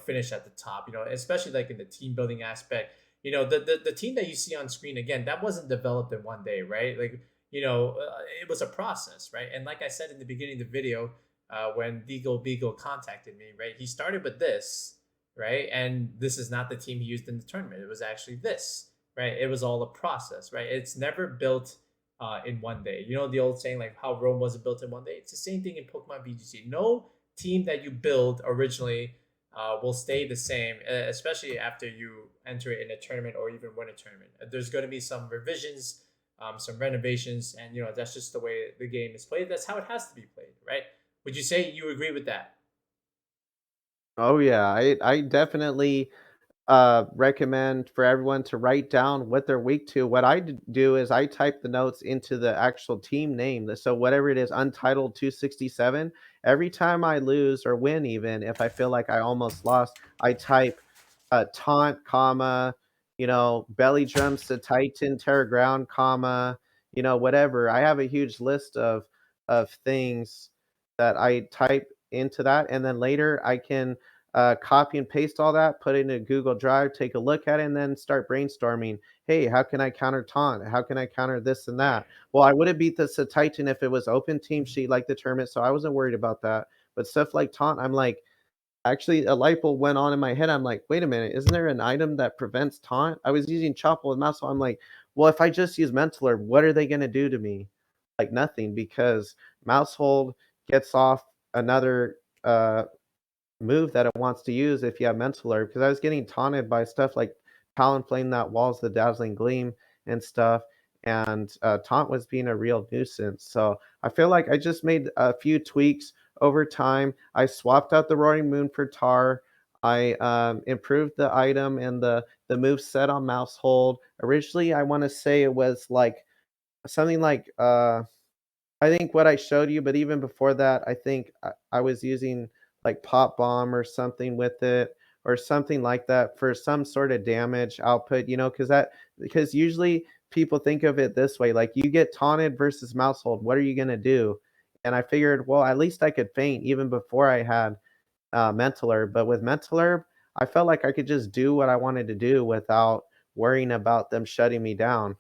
finish at the top, especially like in the team building aspect. The team that you see on screen, again, that wasn't developed in one day, right? Like, it was a process, right? And like I said in the beginning of the video, when DeagleBeagle contacted me, right, he started with this, right? And this is not the team he used in the tournament. It was actually this, right? It was all a process, right? It's never built in one day. You know the old saying, like how Rome wasn't built in one day? It's the same thing in Pokemon VGC. No team that you build originally will stay the same, especially after you enter it in a tournament or even win a tournament. There's going to be some revisions, some renovations, and that's just the way the game is played. That's how it has to be played, right? Would you say you agree with that? Oh yeah, I definitely recommend for everyone to write down what they're weak to. What do is I type the notes into the actual team name. So whatever it is, Untitled 267. Every time I lose or win, even if I feel like I almost lost, I type taunt, comma, belly drums to Titan, Terra Ground, comma, whatever. I have a huge list of things that I type into that, and then later I can copy and paste all that, put it in a Google Drive, take a look at it, and then start brainstorming. Hey, how can I counter taunt? How can I counter this and Right. that? Well, I wouldn't beat this to Titan if it was open team sheet like the tournament, so I wasn't worried about that. But stuff like taunt, I'm like, actually, a light bulb went on in my head. I'm like, wait a minute, isn't there an item that prevents taunt? I was using Chopple with mouse, so I'm like, well, if I just use Mental Herb, what are they going to do to me? Like nothing, because Mousehold gets off another move that it wants to use if you have Mental Herb, because I was getting taunted by stuff like Talonflame that walls the Dazzling Gleam and stuff, and taunt was being a real nuisance. So I feel like I just made a few tweaks over time. I swapped out the Roaring Moon for Tar. I improved the item and the move set on Mousehold. Originally, I want to say it was like something like I think what I showed you, but even before that, I think I was using like Pop Bomb or something with it, or something like that for some sort of damage output, because usually people think of it this way, like, you get taunted versus Mousehold, what are you gonna do? And I figured, well, at least I could feint even before I had, Mental Herb, but with Mental Herb, I felt like I could just do what I wanted to do without worrying about them shutting me down.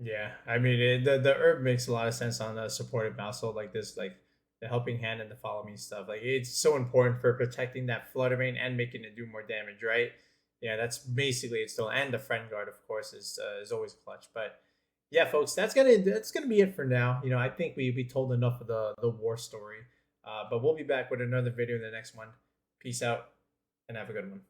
Yeah, I mean the herb makes a lot of sense on a supportive mousehole like this, like the helping hand and the follow me stuff. Like it's so important for protecting that fluttermane and making it do more damage, right? Yeah, that's basically it. Still, and the friend guard, of course, is always clutch. But yeah, folks, that's gonna be it for now. I think we told enough of the war story. But we'll be back with another video in the next one. Peace out and have a good one.